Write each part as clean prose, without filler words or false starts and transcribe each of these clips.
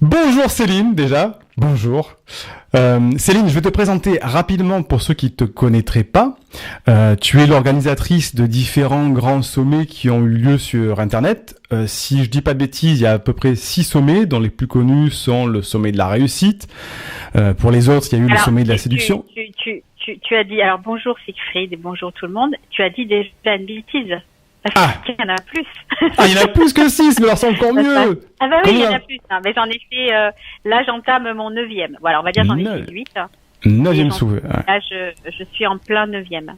Bonjour Céline, déjà. Bonjour. Céline, je vais te présenter rapidement pour ceux qui ne te connaîtraient pas. Tu es l'organisatrice de différents grands sommets qui ont eu lieu sur Internet. Si je dis pas de bêtises, il y a à peu près 6 sommets, dont les plus connus sont le sommet de la réussite. Pour les autres, il y a eu le Alors, sommet de la séduction. tu as dit, alors bonjour Siegfried et bonjour tout le monde, tu as dit déjà une bêtise. Ah, Parce qu'il y en a plus. ah, il y en a plus que 6, mais alors c'est encore mieux. Ah bah oui, il y en Combien? a plus. Hein. Mais j'en ai fait, là j'entame mon 9e. Voilà, on va dire j'en ai Neuf. fait 8. Hein. Neuvième Et souhait. Ouais. là, je suis en plein 9e.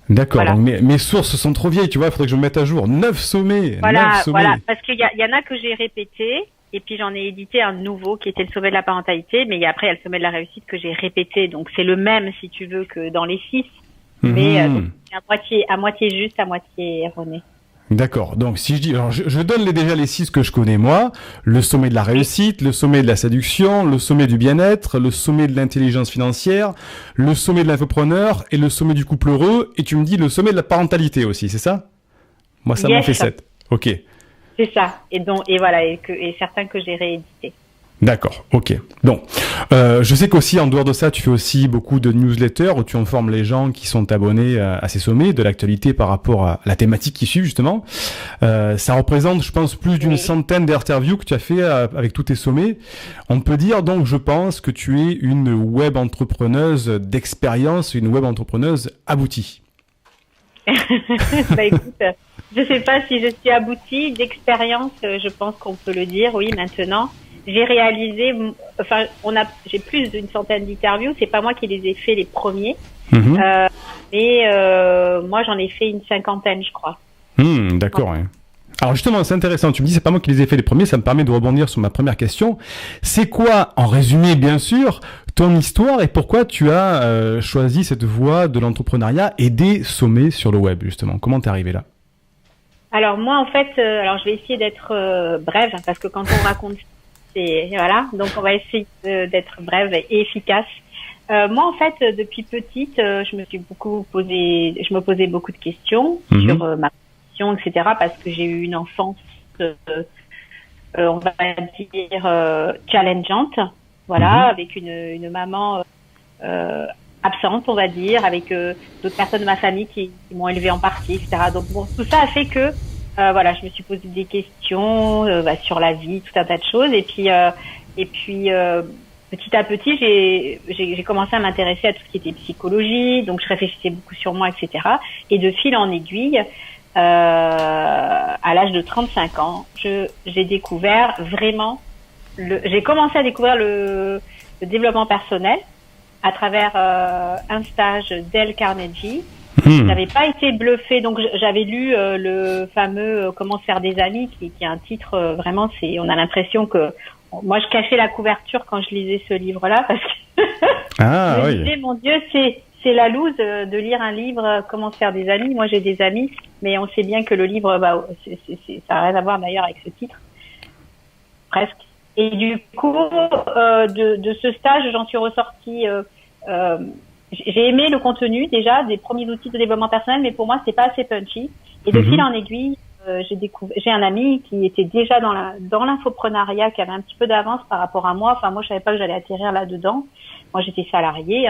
D'accord, Voilà. donc mes sources sont trop vieilles, tu vois, il faudrait que je me mette à jour. 9 sommets, 9 Voilà, sommets. voilà. Parce qu'il y en a que j'ai répété. Et puis j'en ai édité un nouveau qui était le sommet de la parentalité. Mais après, il y a le sommet de la réussite que j'ai répété. Donc c'est le même, si tu veux, que dans les 6. Mais Mhm. c'est à moitié juste, à moitié erroné. D'accord. Donc, si je dis, alors je donne déjà les 6 que je connais moi. Le sommet de la réussite, le sommet de la séduction, le sommet du bien-être, le sommet de l'intelligence financière, le sommet de l'infopreneur et le sommet du couple heureux. Et tu me dis le sommet de la parentalité aussi, c'est ça? Moi, ça m'en Yes. fait 7. Ok. C'est ça. Et voilà, et certains que j'ai réédités. D'accord, ok. Bon, je sais qu'aussi en dehors de ça, tu fais aussi beaucoup de newsletters où tu informes les gens qui sont abonnés à ces sommets de l'actualité par rapport à la thématique qui suit justement. Ça représente, je pense, plus d'une Oui. centaine d'interviews que tu as fait avec tous tes sommets. On peut dire donc, je pense, que tu es une web entrepreneuse d'expérience, une web entrepreneuse aboutie. Bah écoute, je sais pas si je suis aboutie d'expérience, je pense qu'on peut le dire, oui, maintenant. J'ai réalisé, enfin, j'ai plus d'une centaine d'interviews, c'est pas moi qui les ai fait les premiers, Mhm. mais moi j'en ai fait une cinquantaine, je crois. D'accord, ouais. Alors justement, c'est intéressant. Tu me dis, c'est pas moi qui les ai fait les premiers. Ça me permet de rebondir sur ma première question. C'est quoi, en résumé, bien sûr, ton histoire et pourquoi tu as choisi cette voie de l'entrepreneuriat et des sommets sur le web, justement? Comment t'es arrivé là? Alors moi en fait, alors je vais essayer d'être brève parce que quand on raconte, c'est voilà, donc on va essayer d'être brève et efficace. Moi en fait, depuis petite, je me posais beaucoup de questions Mhm. sur ma position, etc. Parce que j'ai eu une enfance, on va dire challengeante, voilà, Mhm. avec une maman absente, on va dire, avec d'autres personnes de ma famille qui m'ont élevée en partie, etc. Donc bon, tout ça a fait que voilà, je me suis posé des questions sur la vie, tout un tas de choses, et puis petit à petit, j'ai commencé à m'intéresser à tout ce qui était psychologie, donc je réfléchissais beaucoup sur moi, etc. Et de fil en aiguille, à l'âge de 35 ans, j'ai découvert vraiment j'ai commencé à découvrir le développement personnel à travers un stage d'Dale Carnegie. Mhm. J'avais pas été bluffée, donc j'avais lu le fameux Comment se faire des amis, qui est un titre vraiment, on a l'impression que moi je cachais la couverture quand je lisais ce livre-là parce que Ah je me oui. disais mon Dieu, c'est la loose de lire un livre Comment se faire des amis. Moi j'ai des amis, mais on sait bien que le livre, ça n'a rien à voir d'ailleurs avec ce titre, presque. Et du coup, de ce stage, j'en suis ressortie. J'ai aimé le contenu déjà des premiers outils de développement personnel, mais pour moi c'était pas assez punchy. Et de fil en aiguille, j'ai un ami qui était déjà dans l'infoprenariat, qui avait un petit peu d'avance par rapport à moi. Enfin moi je savais pas que j'allais atterrir là-dedans. Moi j'étais salariée.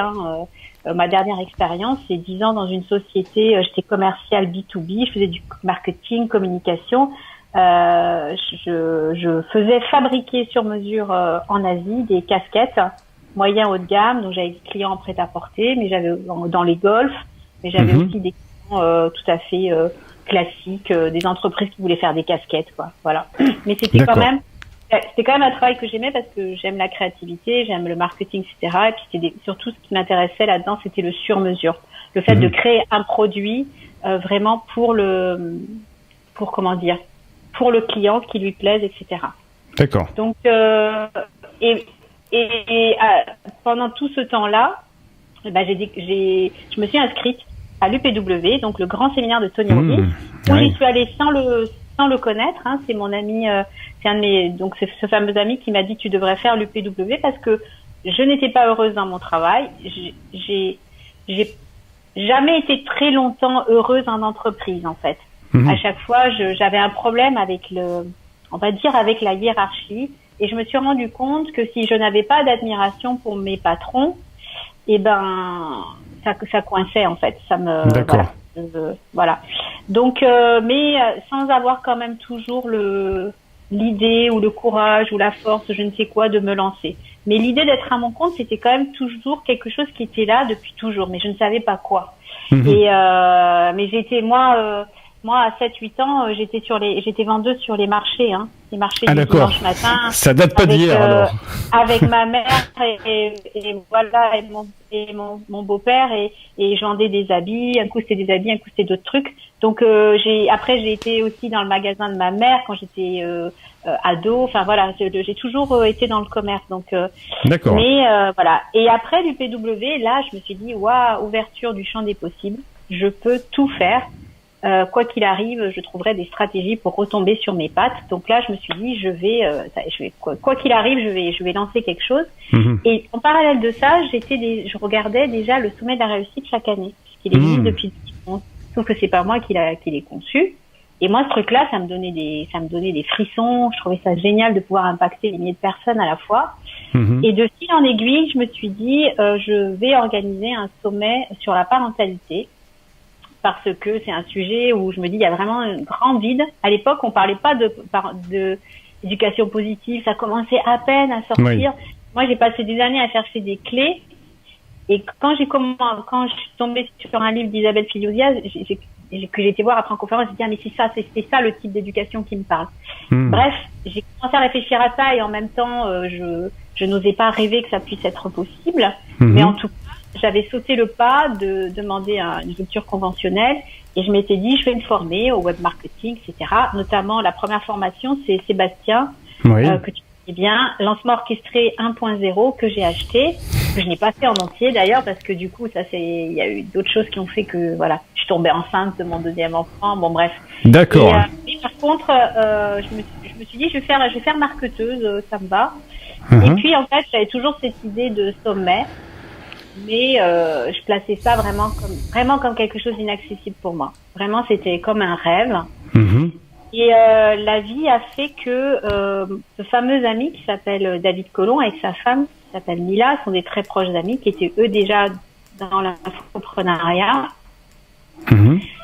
Ma dernière expérience c'est 10 ans dans une société. J'étais commerciale B2B, je faisais du marketing, communication. Je faisais fabriquer sur mesure en Asie des casquettes moyen haut de gamme, donc j'avais des clients en prêt-à-porter, mais j'avais dans les golfs, mais j'avais aussi des clients tout à fait classiques, des entreprises qui voulaient faire des casquettes, quoi. Voilà. Mais c'était quand même un travail que j'aimais parce que j'aime la créativité, j'aime le marketing, etc. Et puis surtout ce qui m'intéressait là-dedans, c'était le sur-mesure, le fait de créer un produit vraiment pour comment dire, pour le client qui lui plaise, etc. D'accord. Donc pendant tout ce temps-là, je me suis inscrite à l'UPW, donc le grand séminaire de Tony Robbins, où j'y suis allée sans le connaître. Hein, c'est mon ami, c'est ce fameux ami qui m'a dit tu devrais faire l'UPW parce que je n'étais pas heureuse dans mon travail. J'ai jamais été très longtemps heureuse en entreprise en fait. À chaque fois, j'avais un problème avec on va dire, avec la hiérarchie. Et je me suis rendu compte que si je n'avais pas d'admiration pour mes patrons, eh ben, ça coinçait, en fait. Ça me, D'accord. voilà. Donc, mais sans avoir quand même toujours l'idée ou le courage ou la force, je ne sais quoi, de me lancer. Mais l'idée d'être à mon compte, c'était quand même toujours quelque chose qui était là depuis toujours, mais je ne savais pas quoi. Et mais j'étais moi à 7-8 ans, j'étais vendeuse sur les marchés, les marchés du dimanche matin. Ça date pas d'hier alors. Avec ma mère et voilà et mon beau-père et je vendais des habits. Un coup c'était des habits, un coup c'était d'autres trucs. Donc après j'ai été aussi dans le magasin de ma mère quand j'étais ado. Enfin voilà, j'ai toujours été dans le commerce. Donc d'accord. Mais voilà. Et après l'UPW, là je me suis dit waouh, ouverture du champ des possibles. Je peux tout faire. Quoi qu'il arrive, je trouverai des stratégies pour retomber sur mes pattes. Donc là, je me suis dit, je vais quoi qu'il arrive, je vais lancer quelque chose. Et en parallèle de ça, je regardais déjà le sommet de la réussite chaque année, puisqu'il existe depuis. Sauf que c'est pas moi qui l'ai conçu. Et moi, ce truc-là, ça me donnait des frissons. Je trouvais ça génial de pouvoir impacter des milliers de personnes à la fois. Et de fil en aiguille, je me suis dit, je vais organiser un sommet sur la parentalité. Parce que c'est un sujet où je me dis il y a vraiment un grand vide. À l'époque, on parlait pas de éducation positive, ça commençait à peine à sortir. Oui. Moi, j'ai passé des années à chercher des clés. Et quand je suis tombée sur un livre d'Isabelle Filiosia, que j'ai été voir après en conférence, j'ai dit mais c'est ça le type d'éducation qui me parle. Bref, j'ai commencé à réfléchir à ça et en même temps, je n'osais pas rêver que ça puisse être possible. Mais en tout cas, j'avais sauté le pas de demander une rupture conventionnelle et je m'étais dit, je vais me former au web marketing, etc. Notamment, la première formation, c'est Sébastien, que tu connais bien, lancement orchestré 1.0 que j'ai acheté, que je n'ai pas fait en entier d'ailleurs parce que du coup, il y a eu d'autres choses qui ont fait que, voilà, je suis tombée enceinte de mon deuxième enfant. Bon, bref. D'accord. Et par contre, je me suis dit, je vais faire marketeuse, ça me va. Et puis, en fait, j'avais toujours cette idée de sommet. Mais je plaçais ça vraiment comme quelque chose d'inaccessible pour moi. Vraiment, c'était comme un rêve. Et la vie a fait que ce fameux ami qui s'appelle David Colomb avec sa femme qui s'appelle Mila sont des très proches amis qui étaient eux déjà dans l'infoprenariat.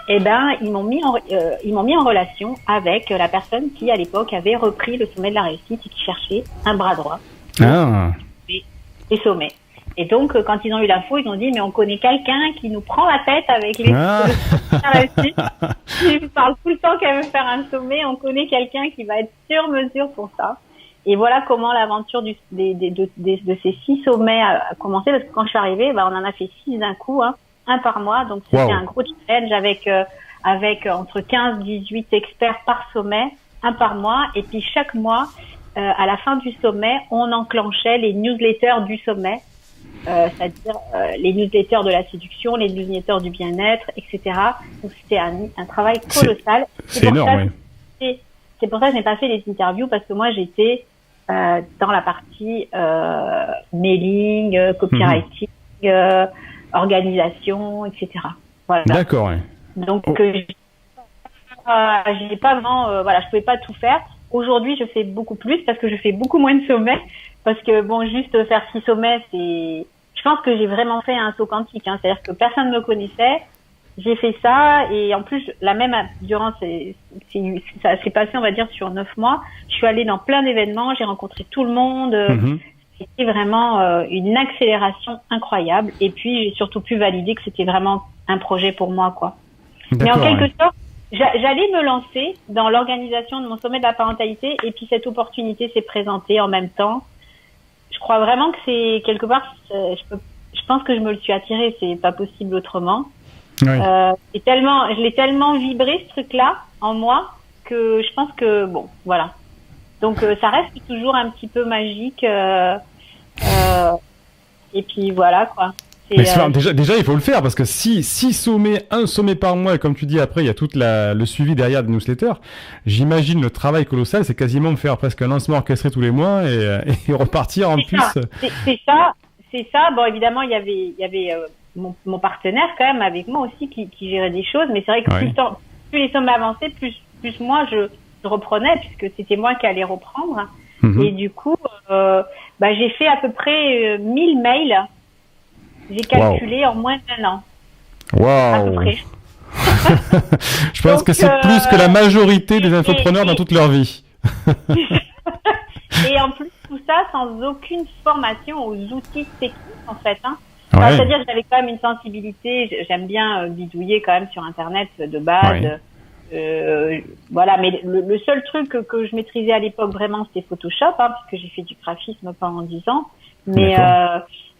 Et ben ils m'ont mis en relation avec la personne qui à l'époque avait repris le sommet de la réussite et qui cherchait un bras droit. Les sommets. Et donc, quand ils ont eu l'info, ils ont dit, mais on connaît quelqu'un qui nous prend la tête avec les réussites. Il parle tout le temps qu'elle veut faire un sommet. On connaît quelqu'un qui va être sur mesure pour ça. Et voilà comment l'aventure de ces 6 sommets a commencé. Parce que quand je suis arrivée, on en a fait 6 d'un coup, un par mois. Donc, c'était un gros challenge avec entre 15 et 18 experts par sommet, un par mois. Et puis, chaque mois, à la fin du sommet, on enclenchait les newsletters du sommet. C'est-à-dire les newsletters de la séduction, les newsletters du bien-être, etc. Donc c'était un travail colossal. C'est énorme. C'est pour ça que je n'ai pas fait les interviews parce que moi j'étais dans la partie mailing, copywriting, organisation, etc. Voilà. D'accord. Ouais. Donc j'ai pas vraiment, je pouvais pas tout faire. Aujourd'hui, je fais beaucoup plus parce que je fais beaucoup moins de sommets. Parce que bon, juste faire 6 sommets, je pense que j'ai vraiment fait un saut quantique. C'est-à-dire que personne ne me connaissait. J'ai fait ça et en plus, durant ça s'est passé, on va dire, sur 9 mois. Je suis allée dans plein d'événements, j'ai rencontré tout le monde. C'était vraiment une accélération incroyable. Et puis, j'ai surtout pu valider que c'était vraiment un projet pour moi, quoi. Mais en quelque sorte, j'allais me lancer dans l'organisation de mon sommet de la parentalité et puis cette opportunité s'est présentée en même temps. Je crois vraiment que c'est quelque part, je pense que je me le suis attiré, c'est pas possible autrement. Oui. Je l'ai tellement vibré ce truc-là en moi que je pense que bon, voilà. Donc ça reste toujours un petit peu magique et puis voilà quoi. Mais déjà, il faut le faire parce que si un sommet par mois, et comme tu dis, après, il y a tout le suivi derrière des newsletters, j'imagine le travail colossal, c'est quasiment me faire presque un lancement orchestré tous les mois et repartir en plus. C'est ça. Bon, évidemment, il y avait mon partenaire quand même avec moi aussi qui gérait des choses, mais c'est vrai que plus les sommets avançaient, plus moi, je reprenais puisque c'était moi qui allais reprendre. Mhm. Et du coup, j'ai fait à peu près 1000 mails. J'ai calculé en moins d'1 an. À peu Waouh. près. Je pense Donc, que c'est plus que la majorité des infopreneurs dans toute leur vie. Et en plus, tout ça sans aucune formation aux outils techniques, en fait. Enfin, Ouais. c'est-à-dire que j'avais quand même une sensibilité. J'aime bien bidouiller quand même sur Internet de base. Ouais. Voilà, mais le seul truc que je maîtrisais à l'époque vraiment, c'était Photoshop, puisque j'ai fait du graphisme pendant 10 ans. Mais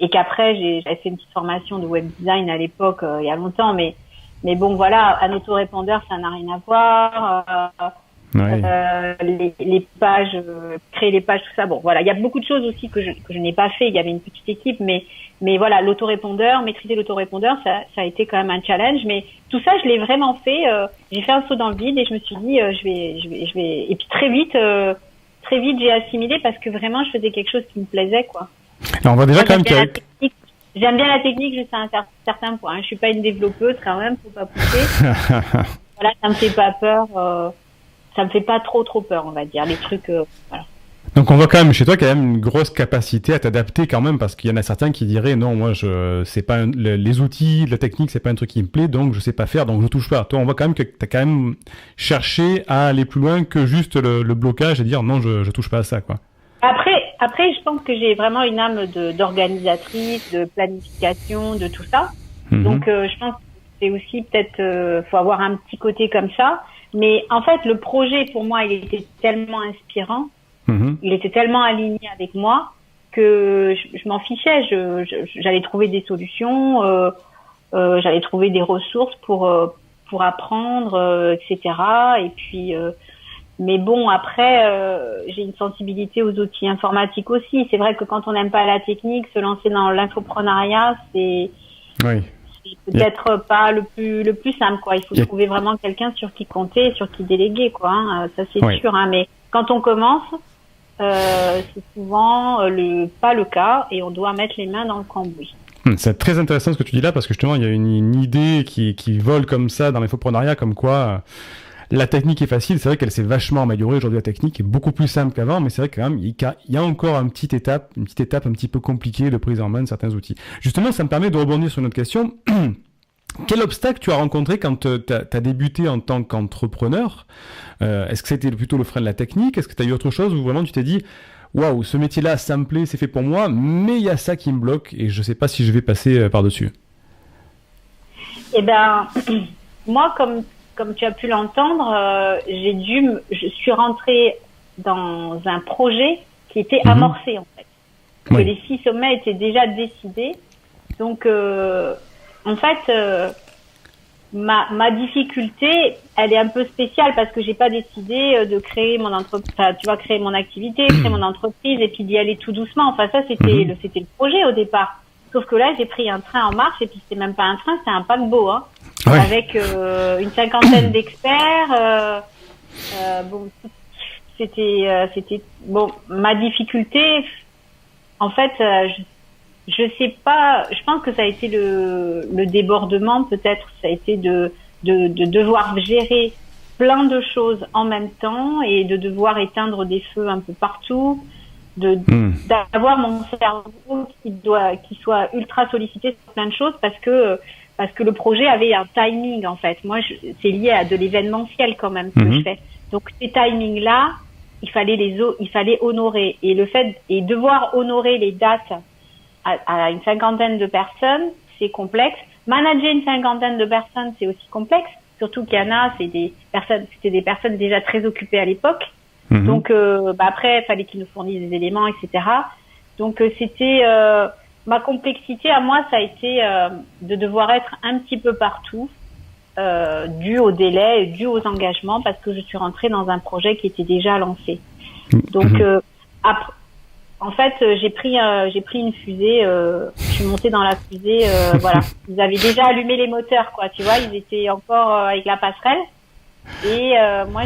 et qu'après, j'avais fait une petite formation de web design à l'époque, il y a longtemps. Mais bon, voilà, un autorépondeur, ça n'a rien à voir. Ouais. Les pages, créer les pages, tout ça. Bon, voilà, il y a beaucoup de choses aussi que je n'ai pas fait. Il y avait une petite équipe, mais voilà, l'autorépondeur, maîtriser l'autorépondeur, ça a été quand même un challenge. Mais tout ça, je l'ai vraiment fait. J'ai fait un saut dans le vide et je me suis dit, je vais. Et puis très vite, j'ai assimilé parce que vraiment, je faisais quelque chose qui me plaisait, quoi. Et on voit déjà quand même qu'il y a... J'aime bien la technique jusqu'à un certain point. Je suis pas une développeuse quand même, faut pas pousser. Voilà, ça me fait pas peur. Ça me fait pas trop peur, on va dire. Les trucs, voilà. Donc on voit quand même chez toi qu'il y a quand même une grosse capacité à t'adapter quand même, parce qu'il y en a certains qui diraient non, moi c'est pas les outils, la technique, c'est pas un truc qui me plaît, donc je sais pas faire, donc je touche pas. Toi, on voit quand même que t'as quand même cherché à aller plus loin que juste le blocage et dire non, je touche pas à ça, quoi. Après, je pense que j'ai vraiment une âme d'organisatrice, de planification, de tout ça. Mhm. Donc, je pense que c'est aussi peut-être, faut avoir un petit côté comme ça. Mais en fait, le projet pour moi, il était tellement inspirant, Mhm. il était tellement aligné avec moi que je m'en fichais. J'allais trouver des solutions, j'allais trouver des ressources pour apprendre, etc. Et puis mais bon, après, j'ai une sensibilité aux outils informatiques aussi. C'est vrai que quand on n'aime pas la technique, se lancer dans l'infoprenariat, c'est Oui. peut-être pas le plus simple, quoi. Il faut trouver vraiment quelqu'un sur qui compter, sur qui déléguer, quoi. Ça, c'est sûr. Mais quand on commence, c'est souvent pas le cas et on doit mettre les mains dans le cambouis. C'est très intéressant ce que tu dis là, parce que justement, il y a une idée qui vole comme ça dans l'infoprenariat, comme quoi la technique est facile. C'est vrai qu'elle s'est vachement améliorée aujourd'hui. La technique est beaucoup plus simple qu'avant, mais c'est vrai quand même il y a encore une petite étape un petit peu compliquée de prise en main de certains outils. Justement, ça me permet de rebondir sur une autre question. Quel obstacle tu as rencontré quand tu as débuté en tant qu'entrepreneur? Est-ce que c'était plutôt le frein de la technique? Est-ce que tu as eu autre chose où vraiment tu t'es dit waouh, ce métier-là, ça me plaît, c'est fait pour moi, mais il y a ça qui me bloque et je sais pas si je vais passer par-dessus? Eh ben, moi, comme tu as pu l'entendre, je suis rentrée dans un projet qui était amorcé, en fait. Que les 6 sommets étaient déjà décidés. Donc, en fait, ma difficulté, elle est un peu spéciale parce que j'ai pas décidé de créer mon entreprise, tu vois, créer mon activité, créer mon entreprise et puis d'y aller tout doucement. Enfin, ça, c'était le projet au départ. Sauf que là, j'ai pris un train en marche et puis c'était même pas un train, c'était un paquebot, avec une 50aine d'experts. Bon, c'était bon. Ma difficulté, en fait, je sais pas. Je pense que ça a été le débordement, peut-être. Ça a été de devoir gérer plein de choses en même temps et de devoir éteindre des feux un peu partout. D'avoir mon cerveau qui soit ultra sollicité sur plein de choses parce que le projet avait un timing, en fait. Moi, c'est lié à de l'événementiel quand même ce que je fais. Donc ces timings là, il fallait honorer et devoir honorer les dates à une 50aine de personnes, c'est complexe. Manager une 50aine de personnes, c'est aussi complexe, surtout qu'il y en a, c'était des personnes déjà très occupées à l'époque. Donc après, il fallait qu'ils nous fournissent des éléments, etc. Donc c'était ma complexité à moi, ça a été de devoir être un petit peu partout, dû au délai, dû aux engagements, parce que je suis rentrée dans un projet qui était déjà lancé. Donc après, en fait, j'ai pris une fusée, je suis montée dans la fusée, voilà. Ils avaient déjà allumé les moteurs, quoi, tu vois, ils étaient encore avec la passerelle. Et moi,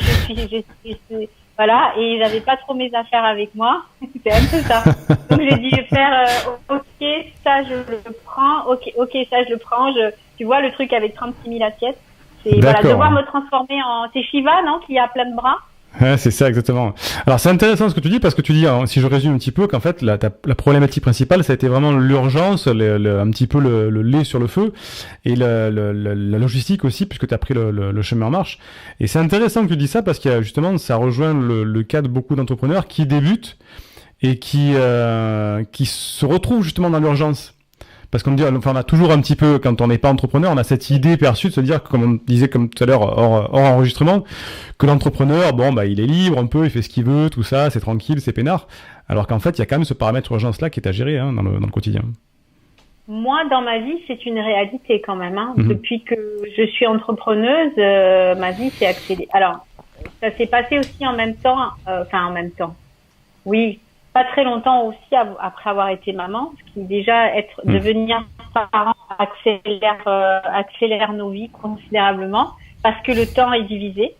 voilà, et j'avais pas trop mes affaires avec moi. C'était un peu ça. Donc j'ai dit, je vais faire, ok, ça je le prends, ok, ça je le prends. Tu vois le truc avec 36 000 assiettes. C'est voilà, devoir me transformer en, c'est Shiva, non, qui a plein de bras. Ouais, c'est ça, exactement. Alors, c'est intéressant ce que tu dis, parce que tu dis, hein, si je résume un petit peu, qu'en fait, la problématique principale, ça a été vraiment l'urgence, un petit peu le lait sur le feu, et la logistique aussi, puisque tu as pris le chemin en marche. Et c'est intéressant que tu dis ça, parce qu'il y a justement, ça rejoint le cas de beaucoup d'entrepreneurs qui débutent et qui se retrouvent justement dans l'urgence. Parce qu'on dit, enfin, on a toujours un petit peu, quand on n'est pas entrepreneur, on a cette idée perçue de se dire, comme on disait comme tout à l'heure hors enregistrement, que l'entrepreneur, bon, bah, il est libre un peu, il fait ce qu'il veut, tout ça, c'est tranquille, c'est peinard. Alors qu'en fait, il y a quand même ce paramètre urgence-là qui est à gérer hein, dans le quotidien. Moi, dans ma vie, c'est une réalité quand même. Hein. Depuis que je suis entrepreneuse, ma vie s'est accélérée. Alors, ça s'est passé aussi en même temps, en même temps. Oui, pas très longtemps aussi après avoir été maman, ce qui déjà devenir parent accélère nos vies considérablement parce que le temps est divisé.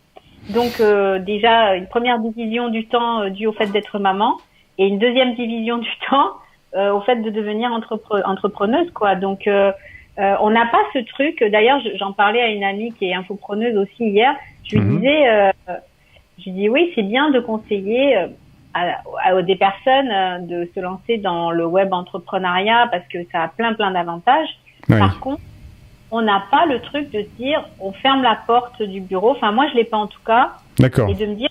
Donc déjà une première division du temps due au fait d'être maman et une deuxième division du temps au fait de devenir entrepreneuse quoi. Donc on n'a pas ce truc. D'ailleurs, j'en parlais à une amie qui est infopreneuse aussi hier. Je lui disais, oui, c'est bien de conseiller à des personnes de se lancer dans le web entrepreneuriat parce que ça a plein d'avantages. Oui. Par contre, on n'a pas le truc de se dire on ferme la porte du bureau. Enfin, moi, je l'ai pas en tout cas. D'accord. Et de me dire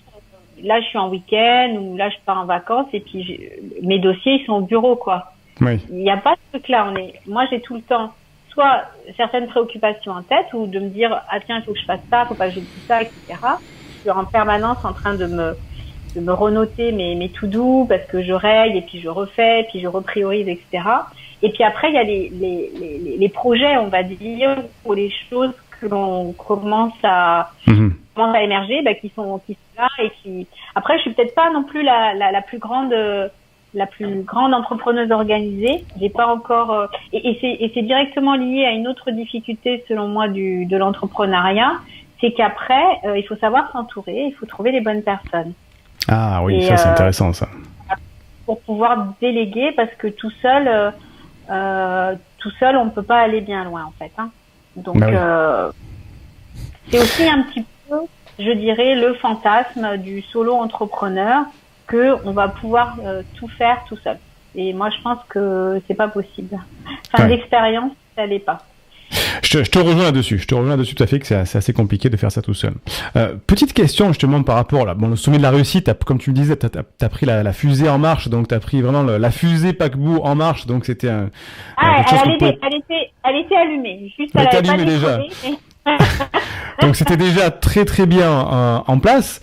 là, je suis en week-end ou là, je pars en vacances et puis mes dossiers, ils sont au bureau, quoi. Oui. Il n'y a pas ce truc-là. Moi, j'ai tout le temps soit certaines préoccupations en tête ou de me dire ah tiens, il faut que je fasse ça, faut pas que j'oublie ça, etc. Je suis en permanence en train de me renoter mes to-do parce que je raye et puis je refais, puis je repriorise, etc. Et puis après, il y a les projets, on va dire, ou les choses que l'on commence à émerger, qui sont là et qui. Après, je suis peut-être pas non plus la plus grande entrepreneuse organisée. J'ai pas encore. Et c'est directement lié à une autre difficulté selon moi de l'entrepreneuriat, c'est qu'après, il faut savoir s'entourer, il faut trouver les bonnes personnes. Ah oui, ça c'est intéressant ça. Pour pouvoir déléguer, parce que tout seul, on peut pas aller bien loin en fait. Hein. Donc c'est aussi un petit peu, je dirais, le fantasme du solo entrepreneur que on va pouvoir tout faire tout seul. Et moi, je pense que c'est pas possible. Enfin, d'expérience, ça l'est pas. Je te rejoins là-dessus. Tout à fait que c'est assez compliqué de faire ça tout seul. Petite question justement par rapport le sommet de la réussite. Comme tu me disais, t'as pris la fusée en marche, donc t'as pris vraiment la fusée paquebot en marche. Donc c'était un. Elle était allumée. Juste elle était allumée déjà. Donc c'était déjà très bien en place.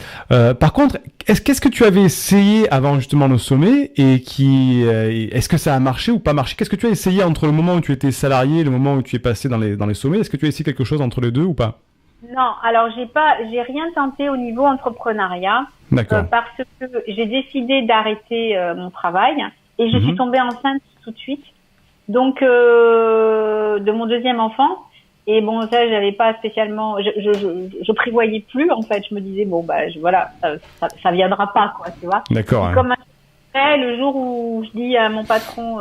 Par contre, qu'est-ce que tu avais essayé avant justement le sommet et est-ce que ça a marché ou pas marché? Qu'est-ce que tu as essayé entre le moment où tu étais salarié et le moment où tu es passé dans les sommets? Est-ce que tu as essayé quelque chose entre les deux ou pas? Non, alors j'ai rien tenté au niveau entrepreneuriat. D'accord. Parce que j'ai décidé d'arrêter mon travail et je suis tombée enceinte tout de suite. Donc de mon deuxième enfant. Et bon, ça, j'avais pas spécialement, je prévoyais plus, en fait. Je me disais, bon, ça viendra pas, quoi, tu vois. D'accord. Comme après, le jour où je dis à mon patron,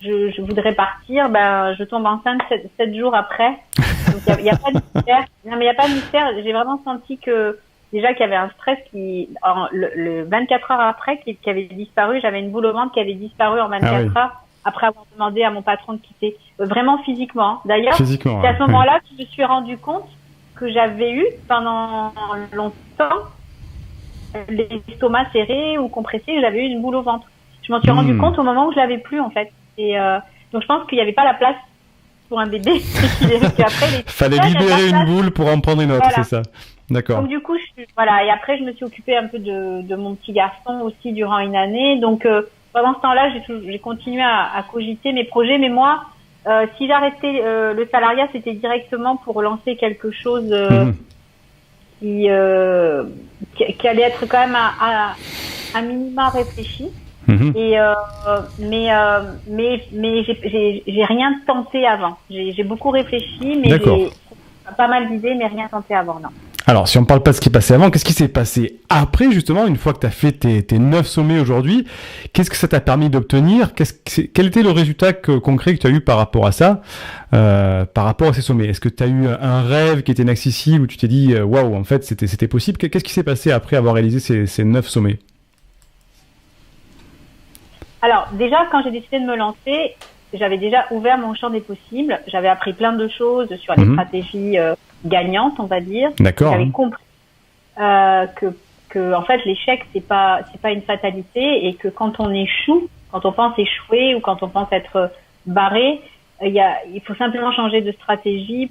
je voudrais partir, je tombe enceinte 7 jours après. Donc, il y a pas de mystère. Non, mais il y a pas de mystère. J'ai vraiment senti qu'il y avait un stress le 24 heures après, qui avait disparu. J'avais une boule au ventre qui avait disparu en 24 heures. Après avoir demandé à mon patron de quitter, vraiment physiquement. D'ailleurs, c'est à ce moment-là que je me suis rendu compte que j'avais eu pendant longtemps l'estomac serré ou compressé, j'avais eu une boule au ventre. Je m'en suis rendu compte au moment où je l'avais plus en fait. Et donc je pense qu'il n'y avait pas la place pour un bébé. Fallait libérer une boule pour en prendre une autre, c'est ça. D'accord. Donc du coup, et après je me suis occupée un peu de mon petit garçon aussi durant une année. Donc pendant ce temps-là, j'ai continué à cogiter mes projets, mais moi, si j'arrêtais le salariat, c'était directement pour lancer quelque chose qui allait être quand même à minima réfléchi. Et mais j'ai rien tenté avant. J'ai beaucoup réfléchi, mais j'ai pas mal d'idées, mais rien tenté avant, non. Alors, si on parle pas de ce qui est passé avant, qu'est-ce qui s'est passé après, justement, une fois que tu as fait tes 9 sommets aujourd'hui? Qu'est-ce que ça t'a permis d'obtenir? Quel était le résultat concret que tu as eu par rapport à ça, par rapport à ces sommets? Est-ce que tu as eu un rêve qui était inaccessible où tu t'es dit, waouh, en fait, c'était possible? Qu'est-ce qui s'est passé après avoir réalisé ces 9 sommets? Alors, déjà, quand j'ai décidé de me lancer, j'avais déjà ouvert mon champ des possibles. J'avais appris plein de choses sur les stratégies gagnantes, on va dire. D'accord. J'avais compris que en fait l'échec c'est pas une fatalité et que quand on échoue, quand on pense échouer ou quand on pense être barré, il faut simplement changer de stratégie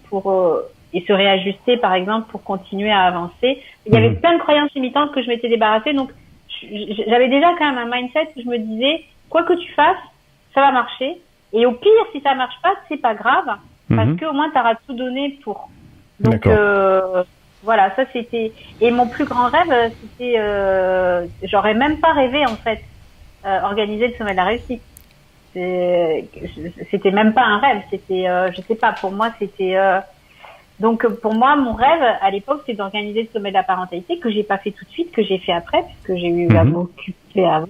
et se réajuster par exemple pour continuer à avancer. Il y avait plein de croyances limitantes que je m'étais débarrassée, donc j'avais déjà quand même un mindset où je me disais quoi que tu fasses, ça va marcher. Et au pire, si ça marche pas, c'est pas grave, parce que au moins t'auras tout donné pour. Donc voilà, ça c'était. Et mon plus grand rêve, c'était, j'aurais même pas rêvé en fait, organiser le sommet de la réussite. C'était même pas un rêve, c'était, je sais pas, pour moi c'était. Donc pour moi, mon rêve à l'époque, c'était d'organiser le sommet de la parentalité que j'ai pas fait tout de suite, que j'ai fait après, puisque j'ai eu à m'occuper avant.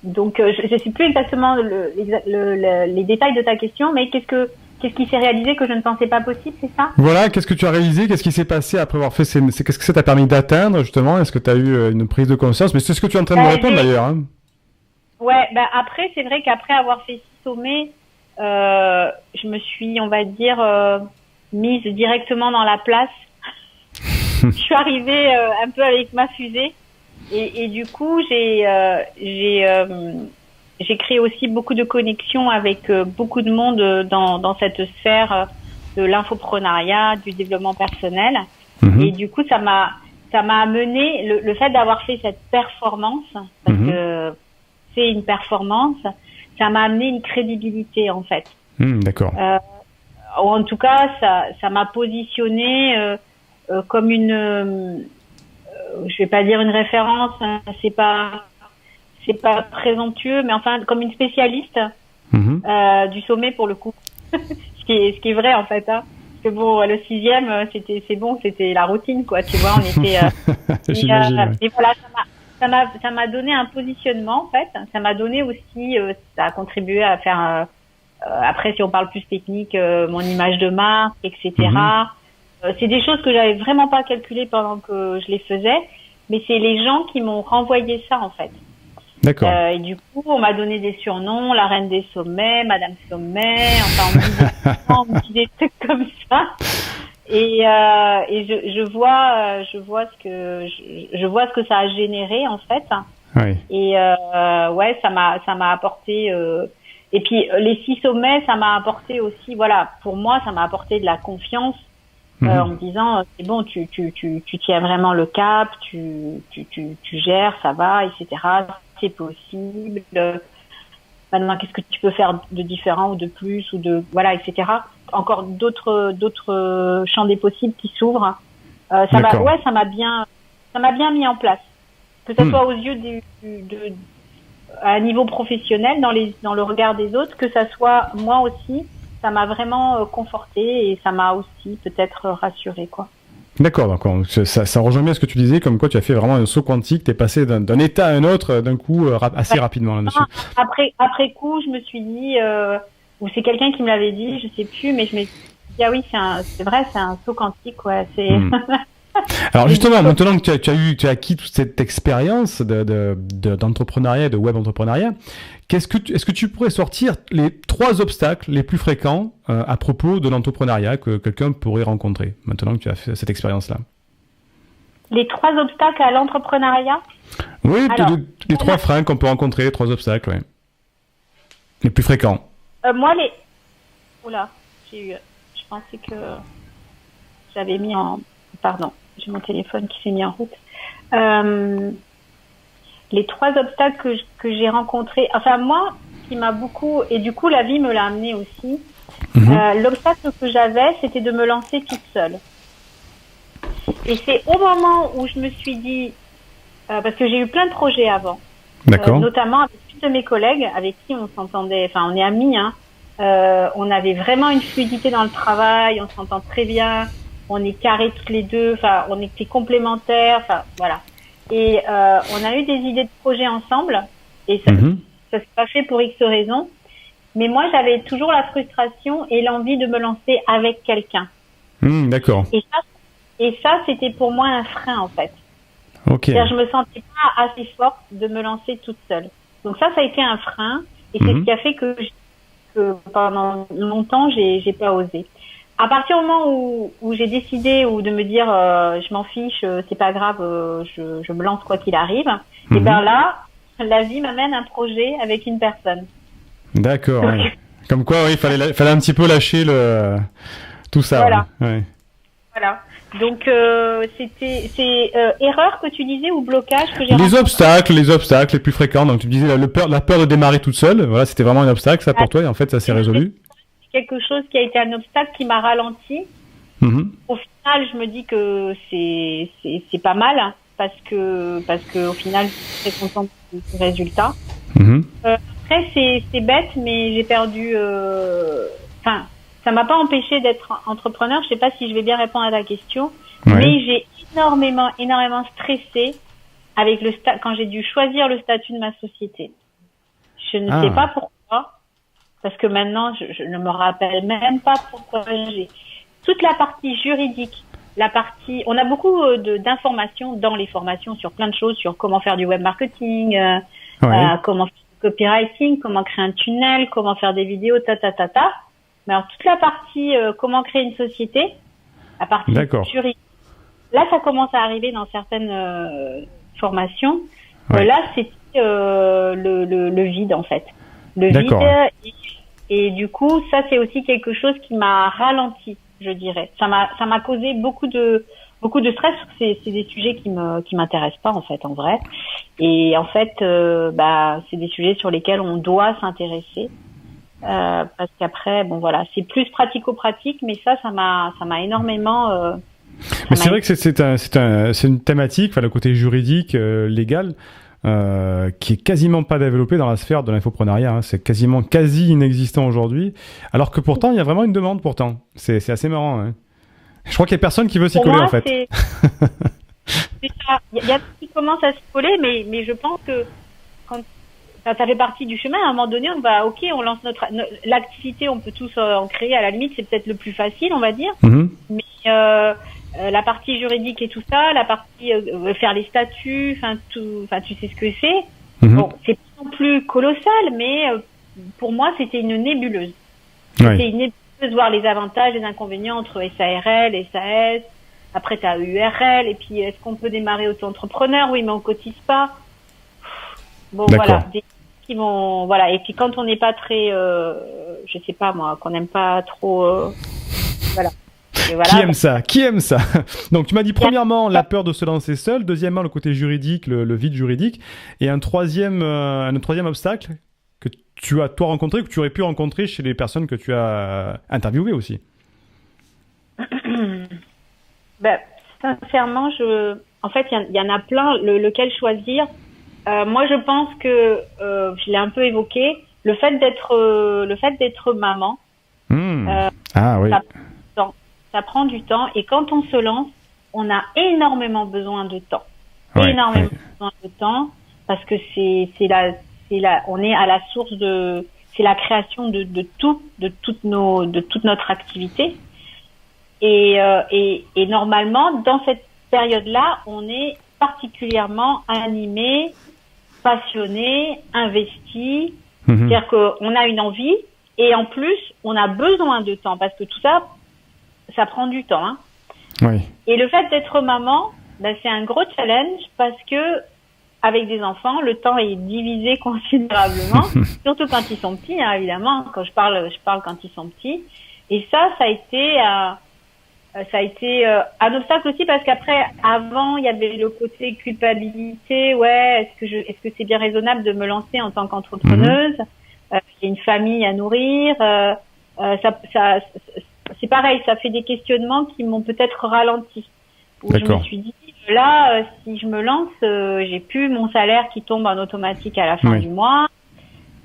Donc, je sais plus exactement les détails de ta question, mais qu'est-ce qui s'est réalisé que je ne pensais pas possible, c'est ça? Voilà, qu'est-ce que tu as réalisé? Qu'est-ce qui s'est passé après avoir fait qu'est-ce que ça t'a permis d'atteindre, justement? Est-ce que tu as eu une prise de conscience? Mais c'est ce que tu es en train de me répondre, d'ailleurs. Hein. Ouais, après, c'est vrai qu'après avoir fait 6 sommets, je me suis, on va dire, mise directement dans la place. Je suis arrivée un peu avec ma fusée. Et du coup, j'ai créé aussi beaucoup de connexions avec beaucoup de monde dans cette sphère de l'infoprenariat, du développement personnel. Et du coup, ça m'a amené le fait d'avoir fait cette performance, parce que c'est une performance, ça m'a amené une crédibilité en fait. D'accord. En tout cas, ça m'a positionné comme une je vais pas dire une référence, hein, c'est pas présomptueux, mais enfin comme une spécialiste du sommet pour le coup. ce qui est vrai en fait. Hein. Parce que bon, le 6e, c'était la routine quoi. Tu vois, on était. Et voilà, ça m'a donné un positionnement en fait. Ça m'a donné aussi, ça a contribué à faire. Après, si on parle plus technique, mon image de marque, etc. C'est des choses que j'avais vraiment pas calculées pendant que je les faisais, mais c'est les gens qui m'ont renvoyé ça en fait. D'accord. Et du coup, on m'a donné des surnoms, la reine des sommets, Madame Sommet, enfin on me dit des trucs comme ça. Et je vois ce que ça a généré en fait. Oui. Et ouais, ça m'a apporté. Et puis les 6 sommets, ça m'a apporté aussi, voilà, pour moi, ça m'a apporté de la confiance. En me disant c'est bon, tu tiens vraiment le cap, tu gères, ça va, etc. C'est possible. Maintenant, qu'est-ce que tu peux faire de différent ou de plus ou de voilà, etc. Encore d'autres champs des possibles qui s'ouvrent. Ça m'a bien mis en place. Que ça soit aux yeux à un niveau professionnel, dans le regard des autres, que ça soit moi aussi. Ça m'a vraiment conforté et ça m'a aussi peut-être rassuré quoi. D'accord, donc ça rejoint bien ce que tu disais, comme quoi tu as fait vraiment un saut quantique, t'es passé d'un état à un autre d'un coup assez rapidement là-dessus. Après coup, je me suis dit, ou c'est quelqu'un qui me l'avait dit, je sais plus, mais je me suis dit ah oui, c'est vrai, c'est un saut quantique, ouais. C'est. Alors justement, maintenant que tu as acquis toute cette expérience d'entrepreneuriat, de web entrepreneuriat, est-ce que tu pourrais sortir les 3 obstacles les plus fréquents à propos de l'entrepreneuriat que quelqu'un pourrait rencontrer maintenant que tu as fait cette expérience-là? Les 3 obstacles à l'entrepreneuriat? Oui, les 3 freins qu'on peut rencontrer, les 3 obstacles, ouais. Les plus fréquents. Oula, je pensais que j'avais mis en... Pardon, j'ai mon téléphone qui s'est mis en route. Les 3 obstacles que j'ai rencontrés, enfin moi, qui m'a beaucoup, et du coup la vie me l'a amené aussi, l'obstacle que j'avais, c'était de me lancer toute seule. Et c'est au moment où je me suis dit, parce que j'ai eu plein de projets avant, notamment avec tous de mes collègues avec qui on s'entendait, enfin on est amis, hein, On avait vraiment une fluidité dans le travail, on s'entend très bien, on est carrés toutes les deux, enfin, on était complémentaires, enfin, voilà. Et on a eu des idées de projet ensemble, et ça s'est pas fait pour X raisons. Mais moi, j'avais toujours la frustration et l'envie de me lancer avec quelqu'un. D'accord. Et ça, c'était pour moi un frein, en fait. Ok. C'est-à-dire, je me sentais pas assez forte de me lancer toute seule. Donc ça a été un frein, et c'est ce qui a fait que pendant longtemps, j'ai pas osé. À partir du moment où j'ai décidé ou de me dire, je m'en fiche, c'est pas grave, je me lance quoi qu'il arrive. Et ben là, la vie m'amène un projet avec une personne. D'accord. Oui. Comme quoi, oui, fallait un petit peu lâcher tout ça. Voilà. Ouais. Voilà. Donc c'est erreur que tu disais ou blocage que j'ai Les obstacles les plus fréquents. Donc tu disais la peur de démarrer toute seule. Voilà, c'était vraiment un obstacle ça pour toi et en fait ça s'est résolu. Quelque chose qui a été un obstacle qui m'a ralenti. Au final, je me dis que c'est pas mal hein, parce que au final, je suis très contente du résultat. Après, c'est bête, mais j'ai perdu. Enfin, ça m'a pas empêché d'être entrepreneur. Je sais pas si je vais bien répondre à ta question, mais j'ai énormément stressé avec quand j'ai dû choisir le statut de ma société. Je ne sais pas pourquoi, parce que maintenant je ne me rappelle même pas pourquoi j'ai toute la partie juridique. On a beaucoup d'informations dans les formations sur plein de choses, sur comment faire du web marketing, comment faire du copywriting, comment créer un tunnel, comment faire des vidéos, Mais alors toute la partie comment créer une société, la partie juridique, là ça commence à arriver dans certaines formations. Là c'est le vide en fait, le vide et du coup ça c'est aussi quelque chose qui m'a ralenti, je dirais. Ça m'a causé beaucoup de stress. C'est des sujets qui m'intéressent pas en fait en vrai. Et en fait c'est des sujets sur lesquels on doit s'intéresser. Parce qu'après, bon voilà, c'est plus pratico-pratique, mais ça m'a énormément. Mais c'est vrai que c'est une thématique, enfin le côté juridique, légal, qui est quasiment pas développé dans la sphère de l'infoprenariat. Hein. C'est quasi inexistant aujourd'hui, alors que pourtant il y a vraiment une demande. Pourtant, c'est assez marrant. Hein. Je crois qu'il y a personne qui veut s'y coller en fait. C'est ça. Il y a qui commencent à s'y coller, mais je pense que ça fait partie du chemin. À un moment donné, on lance l'activité, on peut tous en créer. À la limite, c'est peut-être le plus facile, on va dire. Mais la partie juridique et tout ça, la partie faire les statuts, tu sais ce que c'est. Bon, c'est pas non plus colossal, mais pour moi, c'était une nébuleuse. C'était une nébuleuse, voir les avantages, les inconvénients entre SARL, SAS. Après, t'as URL. Et puis, est-ce qu'on peut démarrer auto-entrepreneur? Oui, mais on cotise pas. Bon, voilà, qui vont, voilà. Et puis quand on n'est pas très, je sais pas moi, qu'on n'aime pas trop, voilà. Qui aime ça? Donc tu m'as dit premièrement la peur de se lancer seul, deuxièmement le côté juridique, le vide juridique, et un troisième obstacle que tu as toi rencontré, que tu aurais pu rencontrer chez les personnes que tu as interviewées aussi. Sincèrement, en fait, il y en a plein. Lequel choisir? Moi, je pense que je l'ai un peu évoqué. Le fait d'être maman. Ça prend du temps. Et quand on se lance, on a énormément besoin de temps. Énormément besoin de temps parce que on est à la source c'est la création de toute notre activité. Et normalement, dans cette période-là, on est particulièrement animé, passionné, investi. C'est-à-dire qu'on a une envie et en plus, on a besoin de temps parce que tout ça prend du temps. Hein. Et le fait d'être maman, c'est un gros challenge parce que avec des enfants, le temps est divisé considérablement, surtout quand ils sont petits, hein, évidemment. Quand je parle quand ils sont petits. Et ça a été un obstacle aussi parce qu'après, avant, il y avait le côté culpabilité. Ouais, est-ce que c'est bien raisonnable de me lancer en tant qu'entrepreneuse? J'ai une famille à nourrir. C'est pareil, ça fait des questionnements qui m'ont peut-être ralenti. Où je me suis dit, si je me lance, j'ai plus mon salaire qui tombe en automatique à la fin du mois.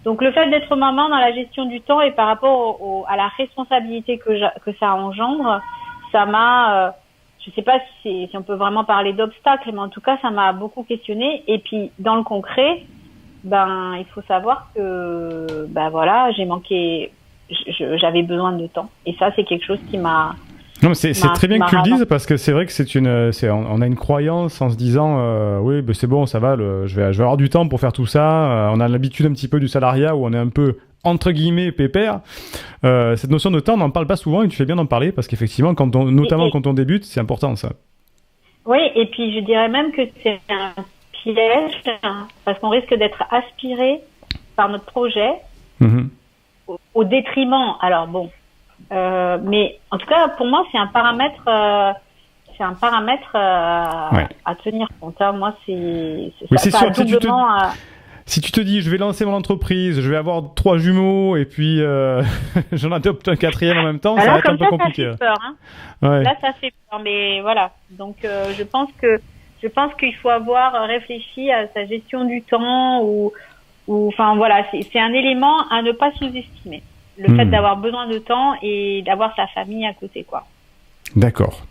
Donc le fait d'être maman dans la gestion du temps et par rapport à la responsabilité que ça engendre, ça m'a, je sais pas si on peut vraiment parler d'obstacles, mais en tout cas ça m'a beaucoup questionnée. Et puis dans le concret, il faut savoir que voilà, j'avais besoin de temps. Et ça c'est quelque chose qui m'a... Non, mais c'est très bien que tu le dises parce que c'est vrai que on a une croyance en se disant oui, c'est bon, ça va, je vais avoir du temps pour faire tout ça. On a l'habitude un petit peu du salariat où on est un peu entre guillemets pépère. Cette notion de temps, on n'en parle pas souvent et tu fais bien d'en parler parce qu'effectivement, notamment quand on débute, c'est important ça. Oui, et puis je dirais même que c'est un piège parce qu'on risque d'être aspiré par notre projet au détriment. Alors bon. Mais en tout cas, pour moi, c'est un paramètre à tenir compte. Moi, c'est sûr. Si tu te dis, je vais lancer mon entreprise, je vais avoir 3 jumeaux et puis j'en adopte un 4e en même temps, ça va être un peu compliqué. Ça fait peur, hein. Ouais. Là, ça fait peur, mais voilà. Donc, je pense qu'il faut avoir réfléchi à sa gestion du temps ou enfin voilà, c'est un élément à ne pas sous-estimer. Le fait d'avoir besoin de temps et d'avoir sa famille à côté, quoi. D'accord.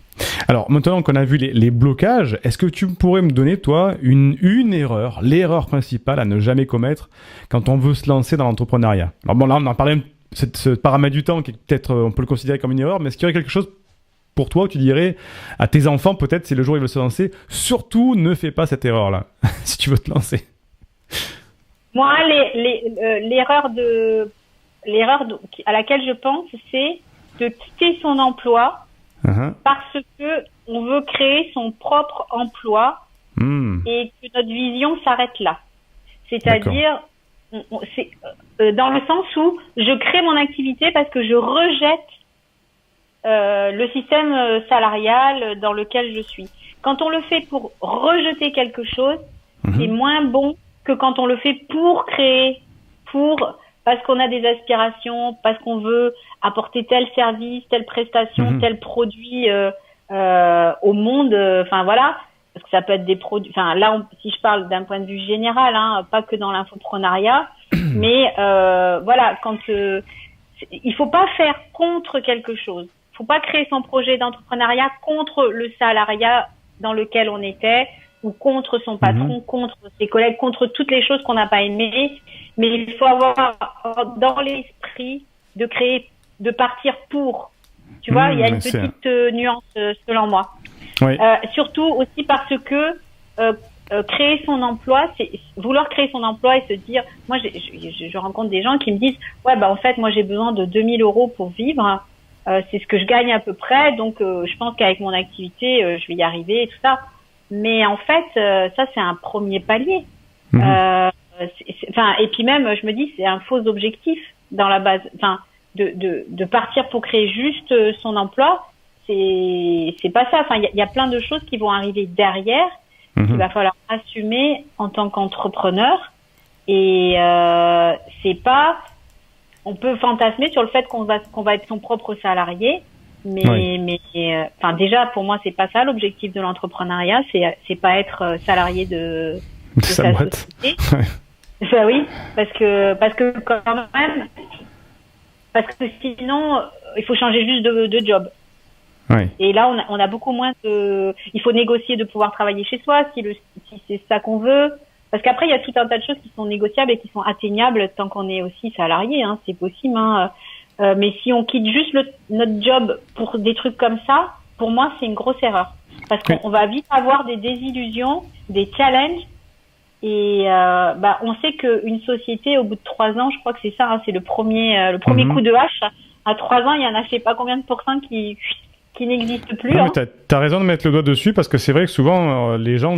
Alors, maintenant qu'on a vu les blocages, est-ce que tu pourrais me donner, toi, une erreur, l'erreur principale à ne jamais commettre quand on veut se lancer dans l'entrepreneuriat? Alors bon, là, on a parlé de ce paramètre du temps qui peut-être, on peut le considérer comme une erreur, mais est-ce qu'il y aurait quelque chose pour toi où tu dirais à tes enfants, peut-être, si le jour ils veulent se lancer, surtout ne fais pas cette erreur-là, si tu veux te lancer? Moi, l'erreur à laquelle je pense, c'est de quitter son emploi parce que on veut créer son propre emploi et que notre vision s'arrête là. C'est-à-dire, c'est dans le sens où je crée mon activité parce que je rejette le système salarial dans lequel je suis. Quand on le fait pour rejeter quelque chose, c'est moins bon que quand on le fait pour créer, parce qu'on a des aspirations, parce qu'on veut apporter tel service, telle prestation, tel produit au monde. Enfin voilà, parce que ça peut être des produits. Enfin là, si je parle d'un point de vue général, pas que dans l'infoprenariat, mais voilà, il faut pas faire contre quelque chose. Il faut pas créer son projet d'entrepreneuriat contre le salariat dans lequel on était, ou contre son patron, contre ses collègues, contre toutes les choses qu'on n'a pas aimées. Mais il faut avoir dans l'esprit de créer, de partir pour. Tu vois, il y a une petite nuance selon moi. Oui. Surtout aussi parce que créer son emploi, c'est vouloir créer son emploi et se dire, moi je rencontre des gens qui me disent, en fait moi j'ai besoin de 2000 € pour vivre, c'est ce que je gagne à peu près, donc je pense qu'avec mon activité je vais y arriver et tout ça. Mais en fait ça c'est un premier palier. Et puis même je me dis c'est un faux objectif dans la base, de partir pour créer juste son emploi, c'est pas ça. Il y a plein de choses qui vont arriver derrière qu'il va falloir assumer en tant qu'entrepreneur. Et c'est pas, on peut fantasmer sur le fait qu'on va être son propre salarié, mais déjà pour moi c'est pas ça l'objectif de l'entrepreneuriat, c'est pas être salarié de sa société. Oui, parce que quand même, parce que sinon il faut changer juste de job. Ouais. Et là, on a beaucoup moins il faut négocier de pouvoir travailler chez soi si c'est ça qu'on veut. Parce qu'après, il y a tout un tas de choses qui sont négociables et qui sont atteignables tant qu'on est aussi salarié, c'est possible, mais si on quitte juste notre job pour des trucs comme ça, pour moi, c'est une grosse erreur. Parce qu'on va vite avoir des désillusions, des challenges. Et, on sait qu'une société, au bout de 3 ans, je crois que c'est ça, c'est le premier coup de hache. À 3 ans, il y en a, je sais pas combien de pourcents qui n'existe plus. Non, mais t'as raison de mettre le doigt dessus parce que c'est vrai que souvent les gens,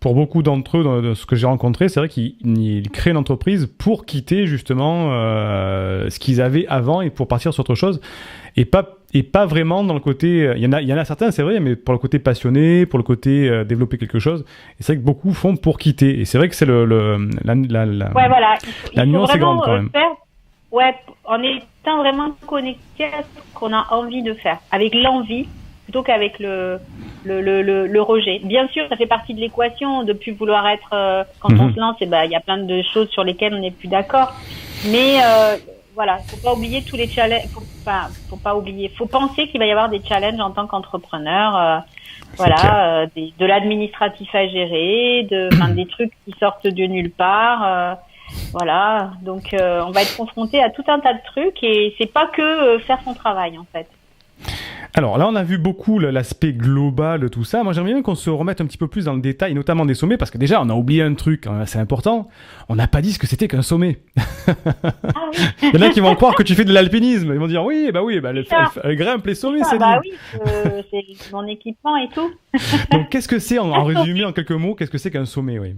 pour beaucoup d'entre eux, de ce que j'ai rencontré, c'est vrai qu'ils créent une entreprise pour quitter justement ce qu'ils avaient avant et pour partir sur autre chose et pas vraiment dans le côté. Il y en a certains, c'est vrai, mais pour le côté passionné, pour le côté développer quelque chose. Et c'est vrai que beaucoup font pour quitter. Et c'est vrai que c'est la nuance est grande quand même. En étant vraiment connecté à ce qu'on a envie de faire, avec l'envie, plutôt qu'avec le rejet. Bien sûr, ça fait partie de l'équation de plus vouloir être quand on se lance, et il y a plein de choses sur lesquelles on n'est plus d'accord. Mais voilà, faut pas oublier tous les challenges. Faut pas oublier. Faut penser qu'il va y avoir des challenges en tant qu'entrepreneur. De l'administratif à gérer, des trucs qui sortent de nulle part. Voilà, donc on va être confronté à tout un tas de trucs et c'est pas que faire son travail en fait. Alors là, on a vu beaucoup l'aspect global de tout ça. Moi, j'aimerais bien qu'on se remette un petit peu plus dans le détail, notamment des sommets, parce que déjà, on a oublié un truc assez important. On n'a pas dit ce que c'était qu'un sommet. Ah oui. Il y en a qui vont croire que tu fais de l'alpinisme. Ils vont dire elle grimpe les sommets, c'est oui, c'est mon équipement et tout. Donc, qu'est-ce que c'est, en résumé, en quelques mots, qu'est-ce que c'est qu'un sommet, oui?